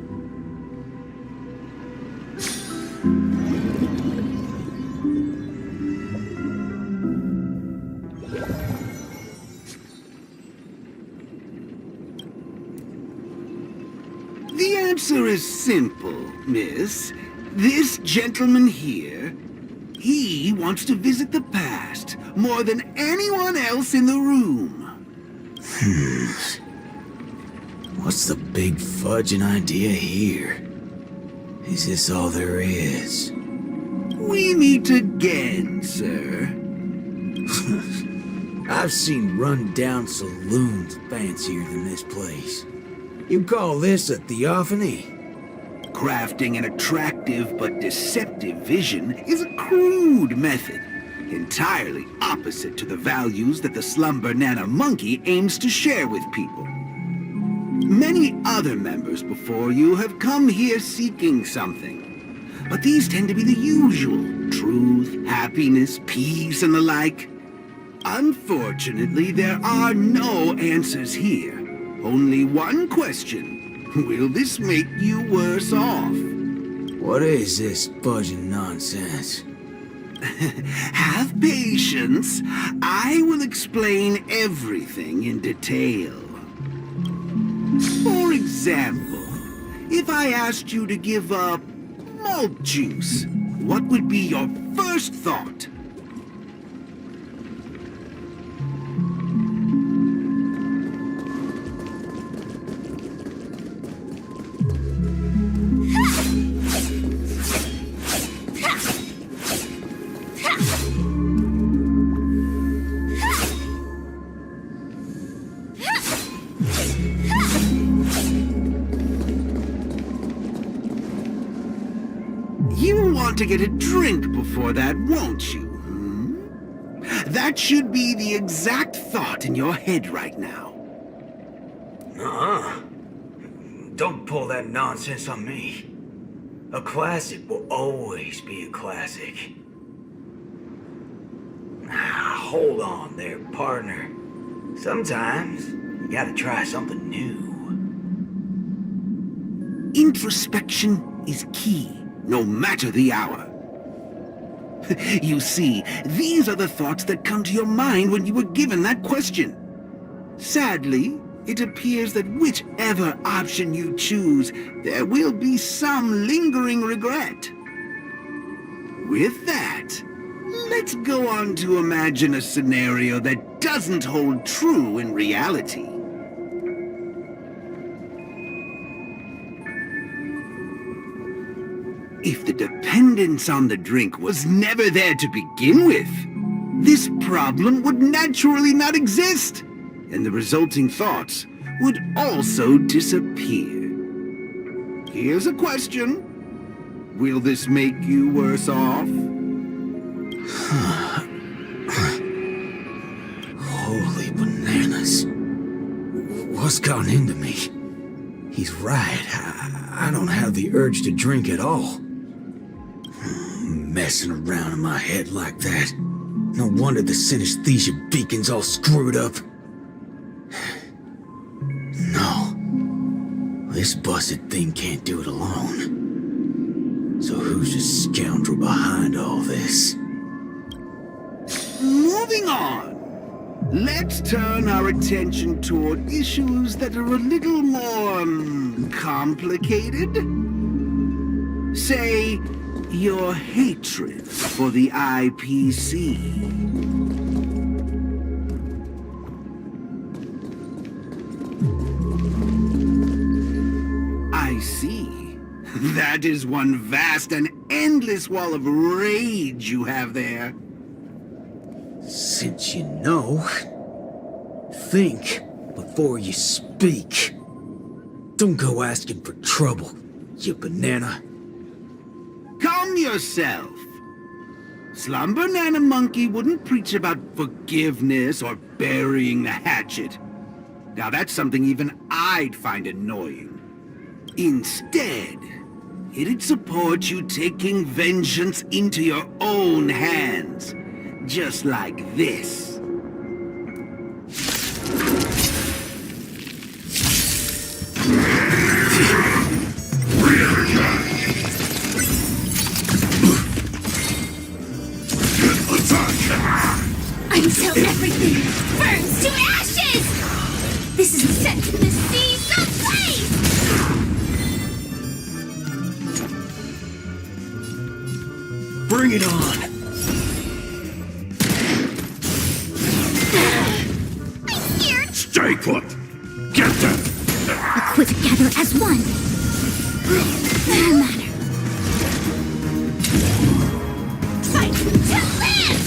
The answer is simple, miss. This gentleman here, he wants to visit the past more than anyone else in the room. What's the big fudging idea here? Is this all there is? We meet again, sir. I've seen run-down saloons fancier than this place. You call this a theophany? Crafting an attractive but deceptive vision is a crude method, entirely opposite to the values that the Slumber Nana Monkey aims to share with people. Many other members before you have come here seeking something, but these tend to be the usual: truth, happiness, peace, and the like. Unfortunately, there are no answers here. Only one question. Will this make you worse off? What is this fudging nonsense? Have patience. I will explain everything in detail. For example, if I asked you to give up malt juice, what would be your first thought? You want to get a drink before that, won't you? That should be the exact thought in your head right now. Don't pull that nonsense on me. A classic will always be a classic. Hold on there, partner. Sometimes you gotta try something new. Introspection is key, no matter the hour. You see, these are the thoughts that come to your mind when you were given that question. Sadly, it appears that whichever option you choose, there will be some lingering regret. With that, let's go on to imagine a scenario that doesn't hold true in reality. If the dependence on the drink was never there to begin with, this problem would naturally not exist, and the resulting thoughts would also disappear. Here's a question. Will this make you worse off? Holy bananas. What's gotten into me? He's right. I don't have the urge to drink at all. Messing around in my head like that. No wonder the synesthesia beacon's all screwed up. No. This busted thing can't do it alone. So who's the scoundrel behind all this? Moving on. Let's turn our attention toward issues that are a little more complicated. Say, your hatred for the IPC. That is one vast and endless wall of rage you have there. Since you know, think before you speak. Don't go asking for trouble, you banana. Calm yourself. Slumber Nana Monkey wouldn't preach about forgiveness or burying the hatchet. Now that's something even I'd find annoying. Instead, it'd support you taking vengeance into your own hands. Just like this. Until everything burns to ashes! This is set in the seas of blaze! Bring it on! I'm here! Stay put! Get them! Equip together as one! No matter. Fight to live!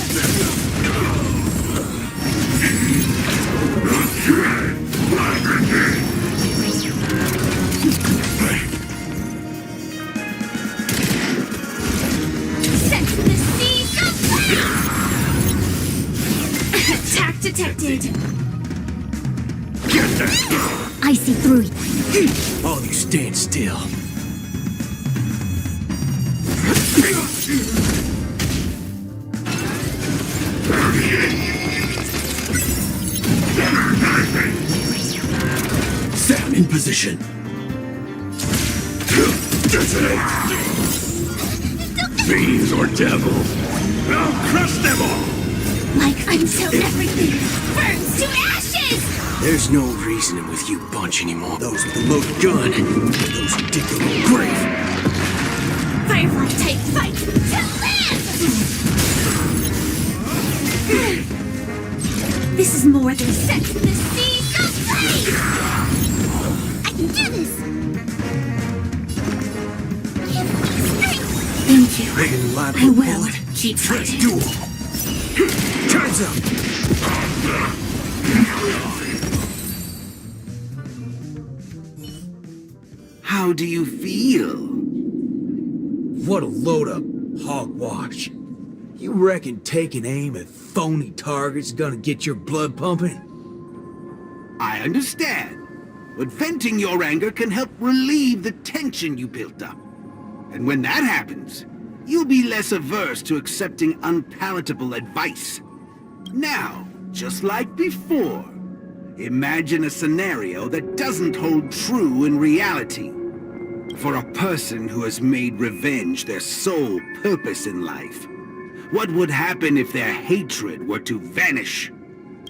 Set the seas of blaze! Attack detected! Get them! I see through you. All you stand still. Set in position. Detonate! Fiends or devils! I'll crush them all! Like until everything burns to ashes! There's no reasoning with you bunch anymore. Those with a loaded gun, those who dig their own grave. Firefly type fight to live! This is more than set in the seas of blaze! I can do this! Give me strength! Thank you. Ready to line I for a will bullet. keep Fresh fighting. duel. Time's up. How do you feel? What a load of hogwash. You reckon taking aim at phony targets gonna get your blood pumping? I understand, but venting your anger can help relieve the tension you built up. And when that happens, you'll be less averse to accepting unpalatable advice. Now, just like before, imagine a scenario that doesn't hold true in reality. For a person who has made revenge their sole purpose in life, what would happen if their hatred were to vanish?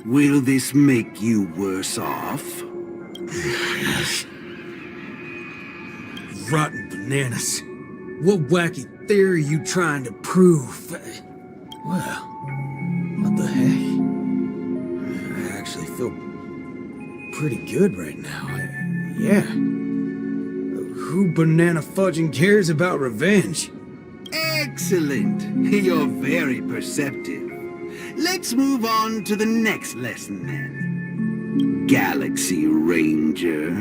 Will this make you worse off? Rotten bananas. What wacky theory you trying to prove? Well, what the heck? I actually feel pretty good right now. Yeah. Who banana fudging cares about revenge? Excellent. You're very perceptive. Let's move on to the next lesson then. Galaxy Ranger.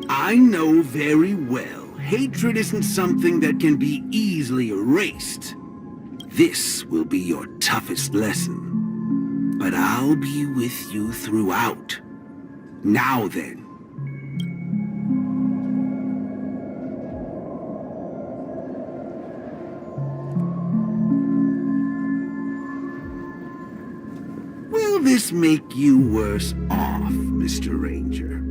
I know very well hatred isn't something that can be easily erased. This will be your toughest lesson. But I'll be with you throughout. Now then. Will this make you worse off, Mr. Ranger?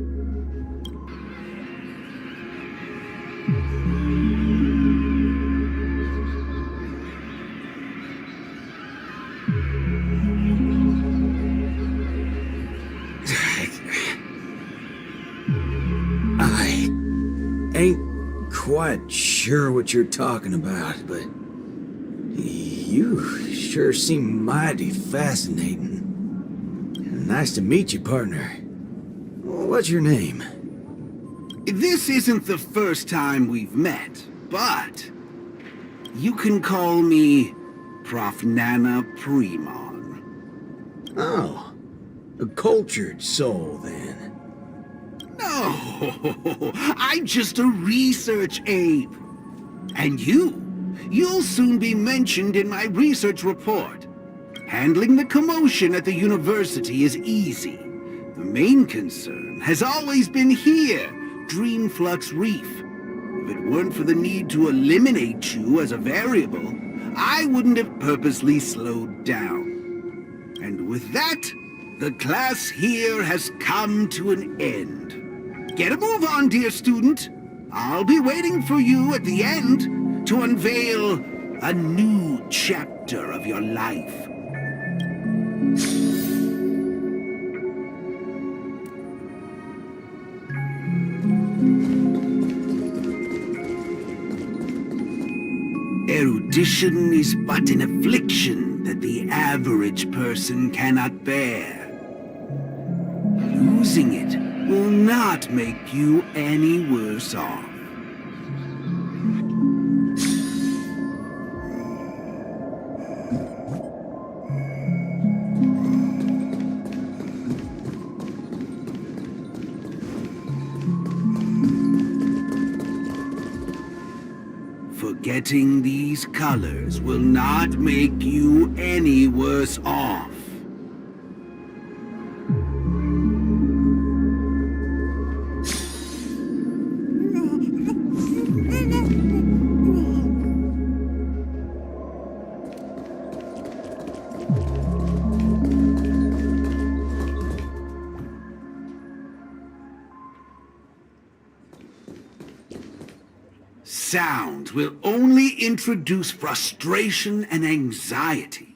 I ain't quite sure what you're talking about, but you sure seem mighty fascinating. Nice to meet you, partner. What's your name? This isn't the first time we've met. but you can call me Prof. Nana Premon. Oh, a cultured soul, then. No, I'm just a research ape. And you'll soon be mentioned in my research report. Handling the commotion at the university is easy. The main concern has always been here, Dreamflux Reef. If it weren't for the need to eliminate you as a variable, I wouldn't have purposely slowed down. And with that, the class here has come to an end. Get a move on, dear student. I'll be waiting for you at the end to unveil a new chapter of your life. Erudition is but an affliction that the average person cannot bear. Losing it will not make you any worse off. Forgetting these colors will not make you any worse off. Sound will only introduce frustration and anxiety.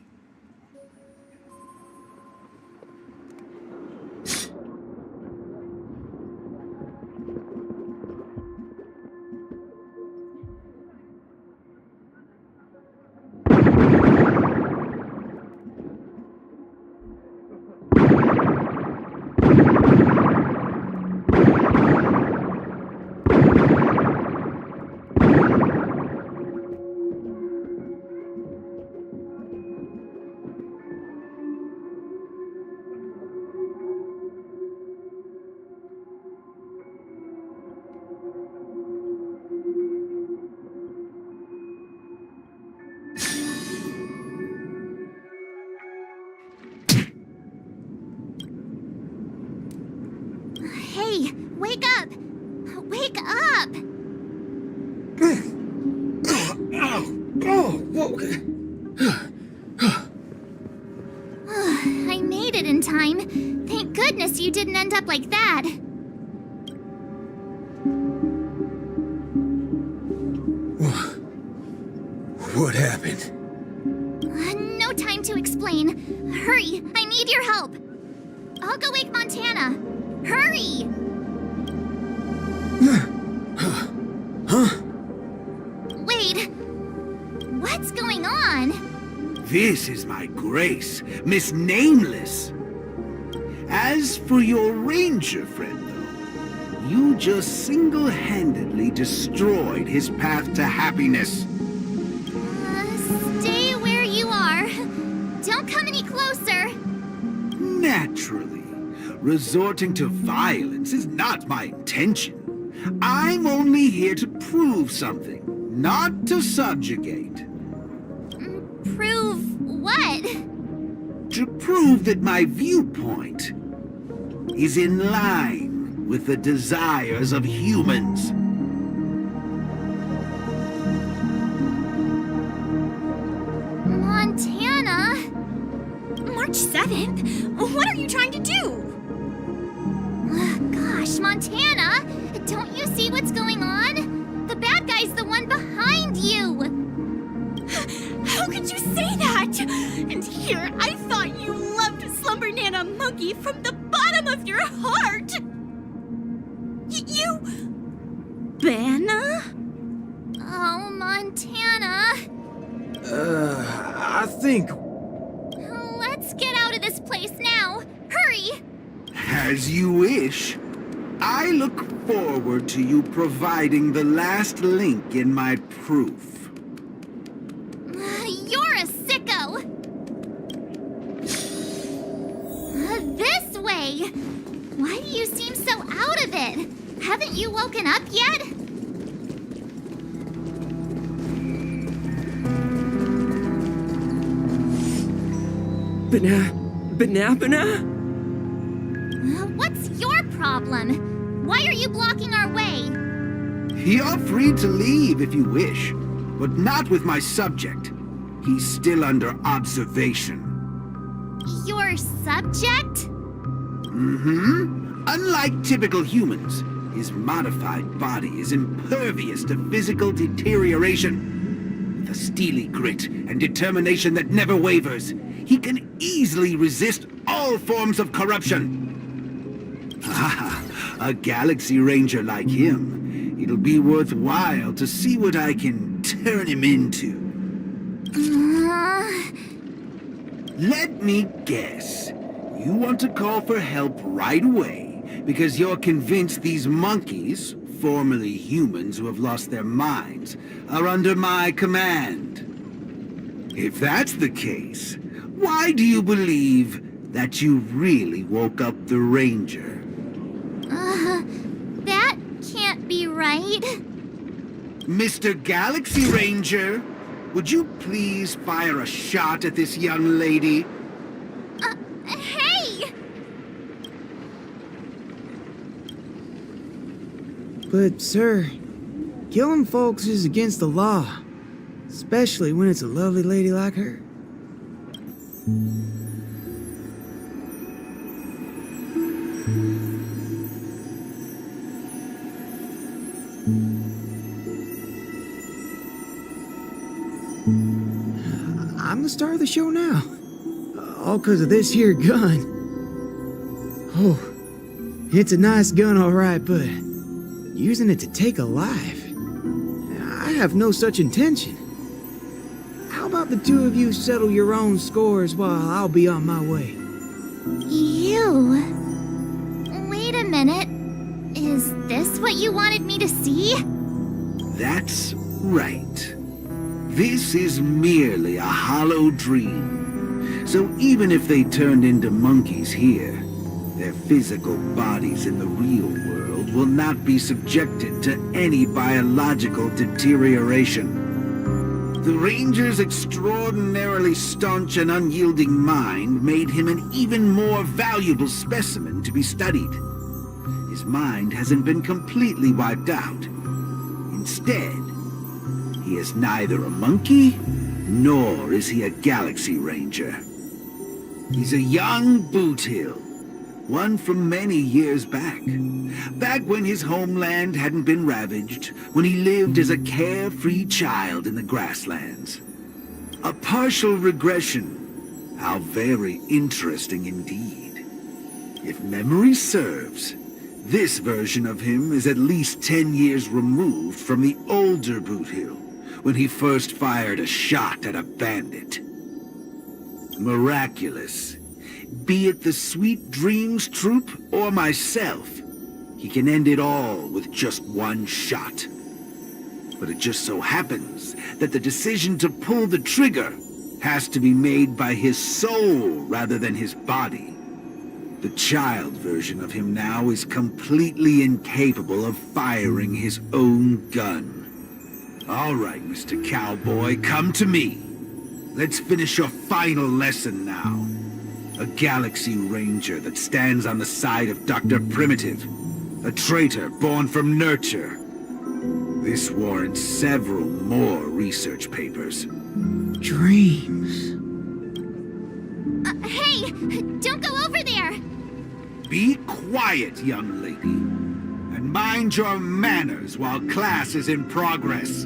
Hey, wake up! Wake up! I made it in time. Thank goodness you didn't end up like that. What happened? No time to explain. Hurry, I need your help. I'll go wake Montana. Hurry! Huh? Wait, what's going on? This is my grace, Miss Nameless. As for your ranger friend, though, you just single-handedly destroyed his path to happiness. Stay where you are. Don't come any closer. Naturally. Resorting to violence is not my intention. I'm only here to prove something, not to subjugate. Prove what? To prove that my viewpoint is in line with the desires of humans. Montana? March 7th? What are you trying to do? Gosh, Montana! Don't you see what's going on? The bad guy's the one behind you! How could you say that? And here, I thought you loved Slumber Nana Monkey from the bottom of your heart! You... Banna? Oh, Montana. I think... Let's get out of this place now. Hurry! As you wish. I look forward to you providing the last link in my proof. You're a sicko! This way! Why do you seem so out of it? Haven't you woken up yet? Banana? What's your problem? Why are you blocking our way? You're free to leave if you wish, but not with my subject. He's still under observation. Your subject? Unlike typical humans, his modified body is impervious to physical deterioration. With a steely grit and determination that never wavers, he can easily resist all forms of corruption. A Galaxy Ranger like him, it'll be worthwhile to see what I can turn him into. Let me guess. You want to call for help right away because you're convinced these monkeys, formerly humans who have lost their minds, are under my command. If that's the case, why do you believe that you really woke up the Ranger? That can't be right. Mr. Galaxy Ranger, would you please fire a shot at this young lady? Hey! But, sir, killing folks is against the law. Especially when it's a lovely lady like her. I'm the star of the show now. All because of this here gun. Oh, it's a nice gun, all right, but using it to take a life, I have no such intention. How about the two of you settle your own scores while I'll be on my way? You? Wait a minute. Is this what you wanted me to see? That's right. This is merely a hollow dream. So even if they turned into monkeys here, their physical bodies in the real world will not be subjected to any biological deterioration. The Ranger's extraordinarily staunch and unyielding mind made him an even more valuable specimen to be studied. His mind hasn't been completely wiped out. Instead, he is neither a monkey, nor is he a Galaxy Ranger. He's a young Boothill, one from many years back. Back when his homeland hadn't been ravaged, when he lived as a carefree child in the grasslands. A partial regression. How very interesting indeed. If memory serves, this version of him is at least 10 years removed from the older Boothill, when he first fired a shot at a bandit. Miraculous. Be it the Sweet Dreams Troop or myself, he can end it all with just one shot. But it just so happens that the decision to pull the trigger has to be made by his soul rather than his body. The child version of him now is completely incapable of firing his own gun. All right, Mr. Cowboy, come to me. Let's finish your final lesson now. A Galaxy Ranger that stands on the side of Dr. Primitive. A traitor born from nurture. This warrants several more research papers. Dreams. Hey! Don't go over there! Be quiet, young lady. And mind your manners while class is in progress.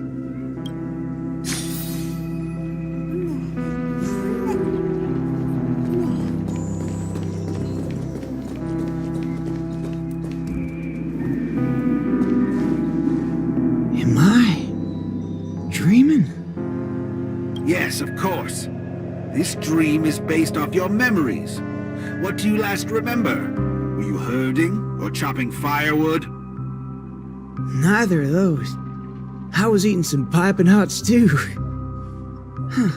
Am I dreaming? Yes, of course. This dream is based off your memories. What do you last remember? Were you herding Or chopping firewood? Neither of those. I was eating some piping hot stew. Huh.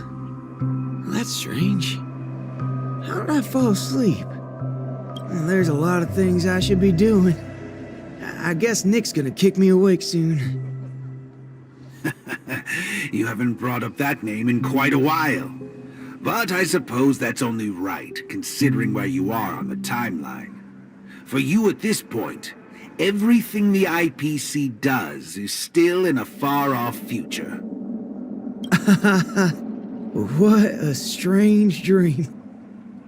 Well, that's strange. How did I fall asleep? Well, there's a lot of things I should be doing. I guess Nick's gonna kick me awake soon. You haven't brought up that name in quite a while. But I suppose that's only right, considering where you are on the timeline. For you at this point, everything the IPC does is still in a far-off future. What a strange dream.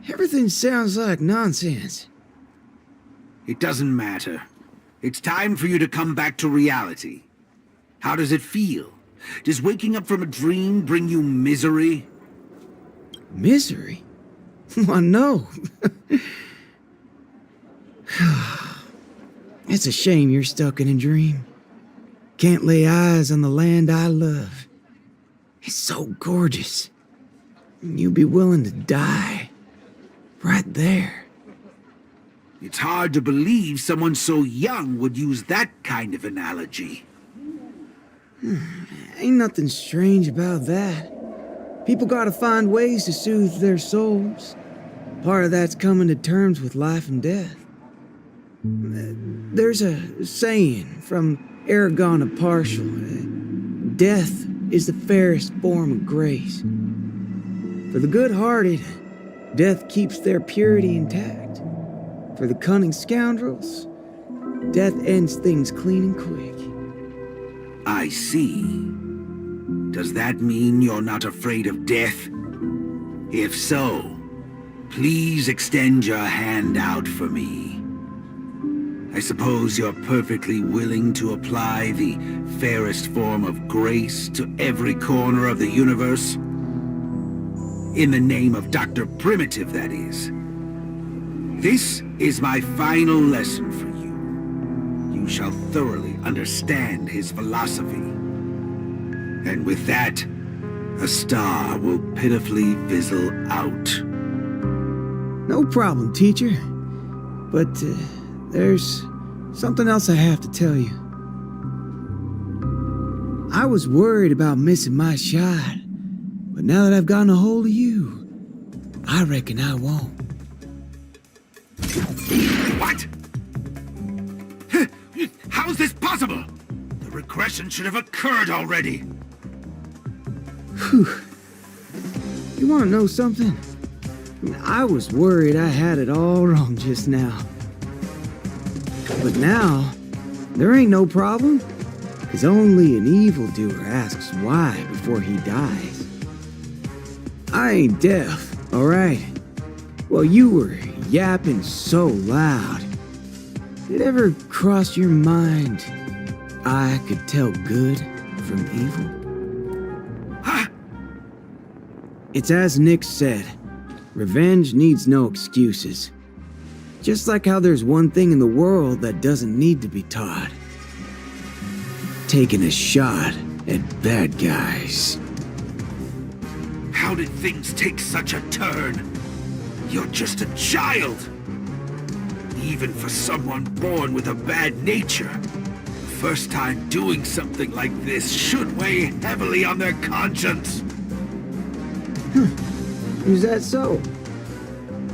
Everything sounds like nonsense. It doesn't matter. It's time for you to come back to reality. How does it feel? Does waking up from a dream bring you misery? Misery? Why, no. It's a shame you're stuck in a dream. Can't lay eyes on the land I love. It's so gorgeous. You'd be willing to die. Right there. It's hard to believe someone so young would use that kind of analogy. Ain't nothing strange about that. People gotta find ways to soothe their souls. Part of that's coming to terms with life and death. There's a saying from Aragon of Partial. Death is the fairest form of grace. For the good-hearted, death keeps their purity intact. For the cunning scoundrels, death ends things clean and quick. I see. Does that mean you're not afraid of death? If so, please extend your hand out for me. I suppose you're perfectly willing to apply the fairest form of grace to every corner of the universe? In the name of Dr. Primitive, that is. This is my final lesson for you. You shall thoroughly understand his philosophy. And with that, a star will pitifully fizzle out. No problem, teacher. But, there's something else I have to tell you. I was worried about missing my shot, but now that I've gotten a hold of you, I reckon I won't. What? How is this possible? The regression should have occurred already. Whew. You want to know something? I was worried I had it all wrong just now. But now, there ain't no problem. Because only an evildoer asks why before he dies. I ain't deaf, alright? Well, you were yapping so loud. Did it ever cross your mind I could tell good from evil? Huh? It's as Nick said, revenge needs no excuses. Just like how there's one thing in the world that doesn't need to be taught. Taking a shot at bad guys. How did things take such a turn? You're just a child. Even for someone born with a bad nature, the first time doing something like this should weigh heavily on their conscience. Is that so?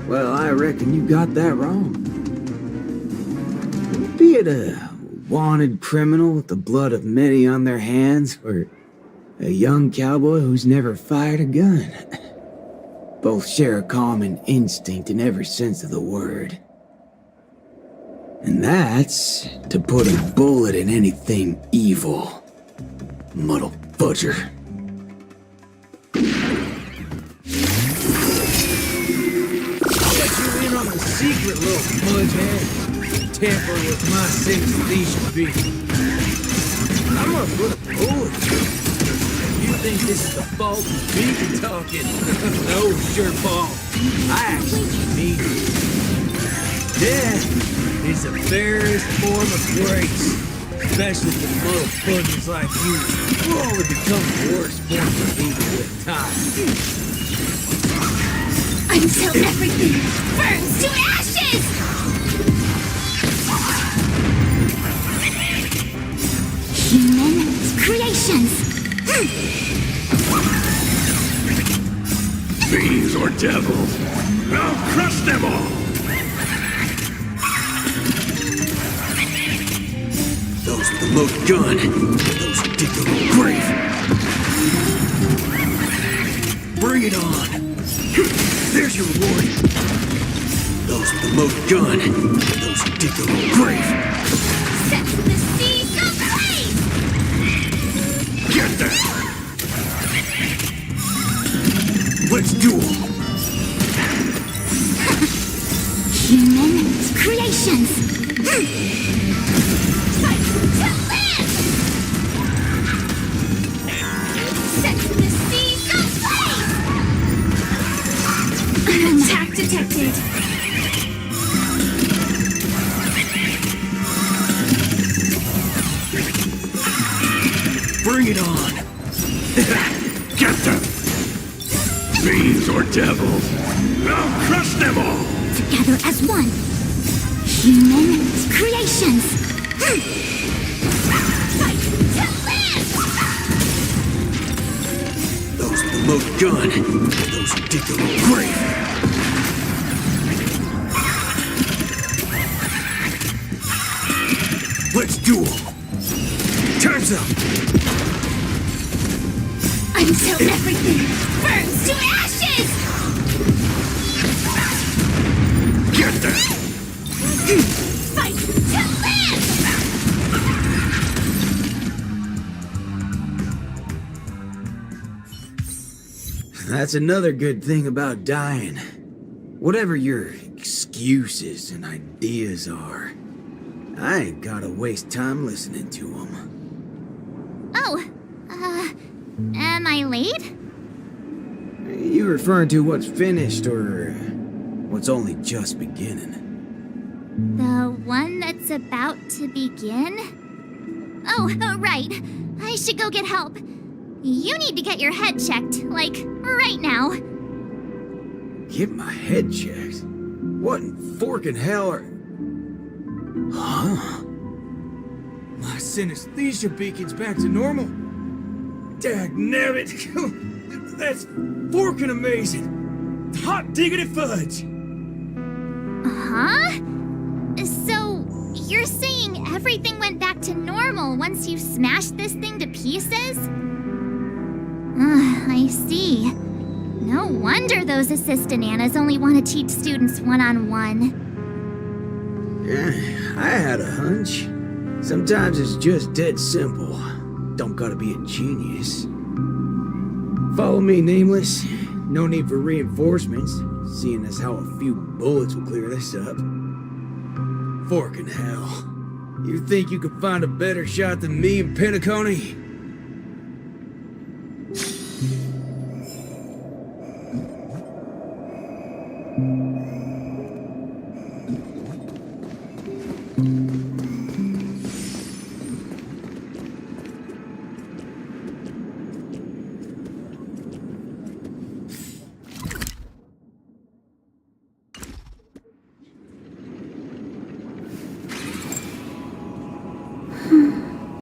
Well, I reckon you got that wrong. Be it a wanted criminal with the blood of many on their hands, or a young cowboy who's never fired a gun. Both share a common instinct in every sense of the word. And that's to put a bullet in anything evil. Muddle butcher. Let you in on the secret, little mudhead. Tamper with my synesthesia beat. I'm gonna put a bullet through you. You think this is the fault of beacon talking? No, sure ball. I actually mean it. Death is the fairest form of grace. Especially for little buggers like you. We'll only become the worst forms of evil with time. Until everything burns to ashes! Human creations. Fiends or devils, I'll crush them all! Those with the loaded gun, those who dig their own grave. Bring it on! There's your reward! Those with the loaded gun, those who dig their own grave. Set the seas ablaze! Get that! Let's duel! Human creations. Fight to live! Set the seas ablaze! Attack detected. Bring it on! Get them! Fiends or devils, I'll crush them all! Together as one. Human creations. Fight to live! Those with the loaded gun, those who dig their own grave. Let's duel! Time's up! Until everything Burns to ashes! Get them! Fight to live! That's another good thing about dying. Whatever your excuses and ideas are, I ain't gotta waste time listening to them. Oh, am I late? You referring to what's finished or what's only just beginning? The one that's about to begin? Oh, right. I should go get help. You need to get your head checked, like, right now. Get my head checked? What in forking hell are... Huh? My synesthesia beacon's back to normal. Dagnabbit! That's forking amazing! Hot diggity fudge! Huh? So, you're saying everything went back to normal once you smashed this thing to pieces? I see. No wonder those assistant Annas only want to teach students one-on-one. Yeah, I had a hunch. Sometimes it's just dead simple. Don't gotta be a genius. Follow me, Nameless. No need for reinforcements, seeing as how a few bullets will clear this up. Forking hell. You think you could find a better shot than me and Pentacone?